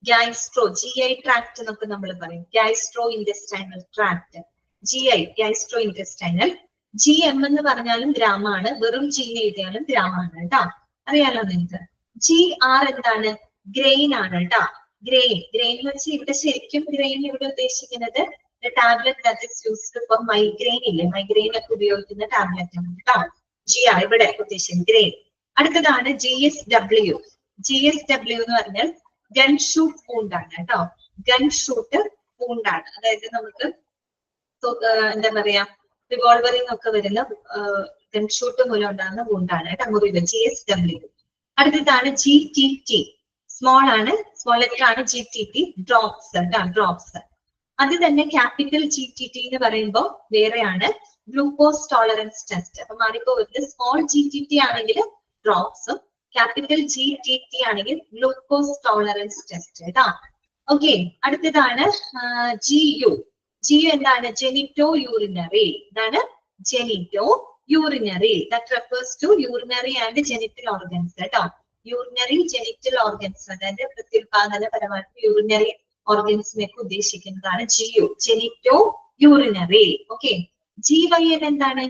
Gastro, GI tract എന്നൊക്കെ നമ്മൾ പറയും. Gastro intestinal tract. GI gastro intestinal. GM എന്ന് പറഞ്ഞാലും ഗ്രാമാണ്. വെറും G എഴുതിയാലും ഗ്രാമാണ് കേട്ടോ. അറിയാലോ നിങ്ങൾക്ക്. GR എന്താണ്? ഗ്രെയിൻ ആണ് കേട്ടോ. ഗ്രെയിൻ. ഗ്രെയിൻ വെച്ച് ഇവിടെ ശരിക്കും ഗ്രെയിൻ ഇവിടെ ഉദ്ദേശിക്കുന്നത് tablet that is used for migraine ഇല്ലേ? മൈഗ്രെയിൻ ഒക്കെ ഉപയോഗിക്കുന്ന ടാബ്ലറ്റ് ആണ് കേട്ടോ. GR ഇവിടെ ഉദ്ദേശിക്കുന്നത് ഗ്രെയിൻ. അടുത്തതാണ് GSW. GSW എന്ന് പറഞ്ഞാൽ ഗൺ ഷൂട്ട് വൂണ്ട് ആണ് കേട്ടോ. ഗൺ ഷൂട്ട് വൂണ്ട് ആണ്. അതായത് നമുക്ക് എന്താ പറയാ റിവോൾവറിൽ നിന്നൊക്കെ വരുന്ന ഗൺ ഷൂട്ട് മൂലം ഉണ്ടാകുന്ന വൂണ്ടാണ് കേട്ടോ, മുറിവ്. GSW. അടുത്തതാണ് GTT. സ്മോൾ ആണ്, സ്മോൾ ലെറ്റർ ആണ്. GTT ഡ്രോപ്സ് കേട്ടോ, ഡ്രോപ്സ്. അത് തന്നെ ക്യാപിറ്റൽ GTT എന്ന് പറയുമ്പോൾ വേറെയാണ്, ഗ്ലൂക്കോസ് ടോളറൻസ് ടെസ്റ്റ്. അപ്പൊ മാറിപ്പോകരുത്. സ്മോൾ GTT ആണെങ്കിൽ ഡ്രോപ്സും, ക്യാപിറ്റൽ GTT ആണെങ്കിൽ ഗ്ലൂക്കോസ് ടോളറൻസ് ടെസ്റ്റ് കേട്ടോ. ഓക്കെ. അടുത്തതാണ് GU. GU എന്താണ്? Genito urinary. ഇതാണ് genito urinary. That refers to urinary and genital organs കേട്ടോ. യൂറിനറി ജെനിറ്റൽ ഓർഗൻസ്, അതായത് പ്രത്യുൽപാദനപരമായിട്ട് യൂറിനറി ഓർഗൻസിനൊക്കെ ഉദ്ദേശിക്കുന്നതാണ് G U, genito urinary. Okay. GYN എന്താണ്?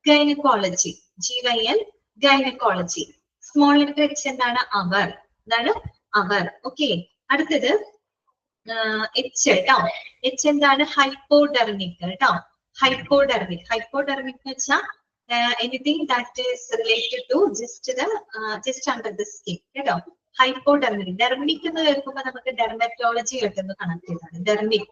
Gynaecology. GYN gynaecology. Small letter h എന്താണ്? അവർ. എന്താണ്? അവർ. ഓക്കെ. അടുത്തത് എച്ച് കേട്ടോ. എച്ച് എന്താണ്? ഹൈപ്പോഡെർമിക് കേട്ടോ. ഹൈപ്പോഡെർമിക്. ഹൈപ്പോഡെർമിക് എന്ന് വെച്ചാൽ anything that is related to just under the skin കേട്ടോ. ഹൈപ്പോഡെർമിക്. ഡെർമിക് എന്ന് കേൾക്കുമ്പോൾ നമുക്ക് ഡെർമറ്റോളജി കേട്ടെന്ന് കണക്ട് ചെയ്താണ്. ഡെർമിക്,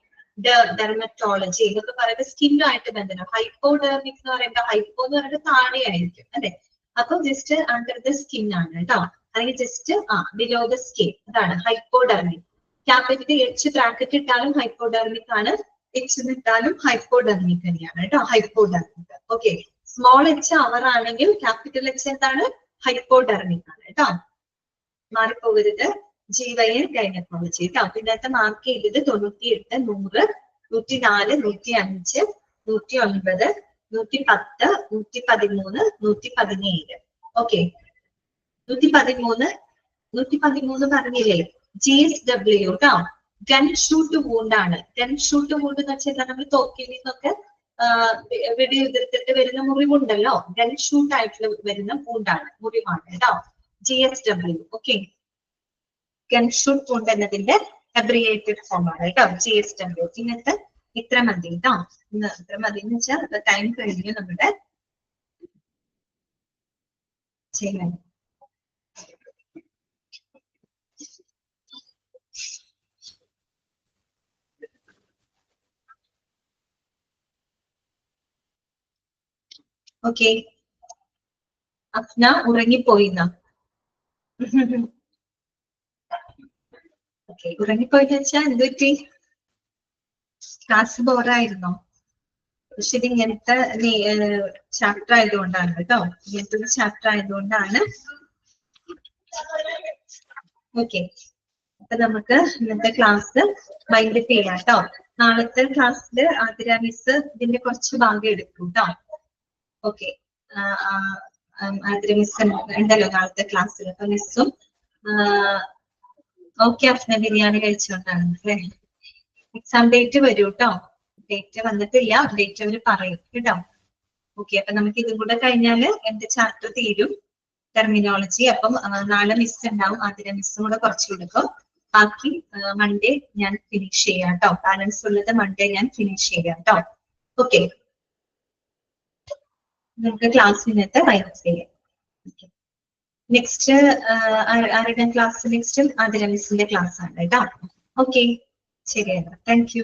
ഡെർമറ്റോളജി ഇതൊക്കെ പറയുന്നത് സ്കിന്നുമായിട്ട് ബന്ധനം. ഹൈപ്പോഡെർമിക് എന്ന് പറയുമ്പോൾ ഹൈപ്പോ എന്ന് പറയുന്നത് താഴെ ആയിരിക്കും അല്ലെ. അപ്പൊ ജസ്റ്റ് അണ്ടർ ദ സ്കിൻ ആണ് കേട്ടോ, അല്ലെങ്കിൽ ജസ്റ്റ് ബിലോ ദ സ്കിൻ, അതാണ് ഹൈപ്പോഡെർമിക്. ക്യാപിറ്റൽ എച്ച് ബ്രാക്കറ്റ് ഇട്ടാലും ഹൈപ്പോഡെർമിക് ആണ്, എച്ച് ഇട്ടാലും ഹൈപ്പോഡെർമിക് തന്നെയാണ് കേട്ടോ. ഹൈപ്പോഡെർമിക്. ഓക്കെ. സ്മോൾ എച്ച് അവർ ആണെങ്കിൽ ക്യാപിറ്റൽ എച്ച് എന്താണ്? ഹൈപ്പോഡെർമിക് ആണ് കേട്ടോ. മാറിപ്പോകരുത്. GYN ഗൈനക്കോളജി കേട്ടോ. പിന്നത്തെ മാർക്ക് ചെയ്തത് 98, 100, 104, 105, 109, 110, 113, 117. ഓക്കെ. 113 പറഞ്ഞില്ലേ? GSW കേട്ടോ. ഗൺ ഷൂട്ട് വൂണ്ട് ആണ്. ഗൺ ഷൂട്ട് വൂണ്ട് എന്ന് വെച്ചാൽ നമ്മൾ തോക്കിൽ നിന്നൊക്കെ വെടിയുതിർത്തിട്ട് വരുന്ന മുറിവുണ്ടല്ലോ, ഗൺ ഷൂട്ട് ആയിട്ട് വരുന്ന വൂണ്ടാണ്, മുറിവാണ് കേട്ടോ. GSW. ഓക്കെ. ഗൺഷൂട്ട് വൂണ്ട് എന്നതിന്റെ അബ്രിയേറ്റഡ് ഫോം ആണ് കേട്ടോ GSW. ഇന്നത്തെ ഇത്ര മതി കേട്ടോ. ഇത്ര മതി എന്ന് വെച്ചാൽ ടൈം കഴിഞ്ഞു നമ്മുടെ ചെയ്യാൻ. ഓക്കെ. അഫ്ന ഉറങ്ങിപ്പോയിന്ന? ഓക്കെ. ഉറങ്ങിപ്പോയിന്ന് വെച്ചാൽ എന്ത് പറ്റി? ക്ലാസ് ബോറായിരുന്നോ? പക്ഷെ ഇത് ഇങ്ങനത്തെ ചാപ്റ്റർ ആയതുകൊണ്ടാണ് കേട്ടോ. ഇങ്ങനത്തെ ചാപ്റ്റർ ആയതുകൊണ്ടാണ്. ഓക്കെ. അപ്പൊ നമുക്ക് ഇന്നത്തെ ക്ലാസ് വൈൻഡ് അപ്പ് ചെയ്യാം കേട്ടോ. നാളത്തെ ക്ലാസ്സിൽ ആതിര മിസ് ഇതിന്റെ കുറച്ച് ഭാഗം എടുക്കും കേട്ടോ. ഓക്കെ. ആതിര മിസ് ഉണ്ടല്ലോ നാളത്തെ ക്ലാസ്സിൽ. അപ്പൊ മിസ്സും ഓക്കെ. അഫ്ന ബിരിയാണി കഴിച്ചുകൊണ്ടാണ് അല്ലേ. എക്സാം ഡേറ്റ് വരൂ കേട്ടോ. ഡേറ്റ് വന്നിട്ടില്ല, ഡേറ്റ് അവര് പറയും കേട്ടോ. ഓക്കെ. അപ്പൊ നമുക്ക് ഇതും കൂടെ കഴിഞ്ഞാല് എന്റെ ചാപ്റ്റർ തീരും, ടെർമിനോളജി. അപ്പം നാളെ മിസ് ഉണ്ടാവും, ആതിര മിസ്സും കൂടെ കുറച്ച് കൊടുക്കും. ബാക്കി മൺഡേ ഞാൻ ഫിനിഷ് ചെയ്യാം കേട്ടോ. ബാലൻസ് ഉള്ളത് മൺഡേ ഞാൻ ഫിനിഷ് ചെയ്യാം കേട്ടോ. ഓക്കെ. നമുക്ക് ക്ലാസ് ഇന്നത്തെ വൈൻഡ് ചെയ്യാം. നെക്സ്റ്റ് ആരുടെ ക്ലാസ്? നെക്സ്റ്റ് ആതിര മിസ്സിന്റെ ക്ലാസ് ആണ് കേട്ടോ. ഓക്കെ. ശരിയാണ്. Thank you.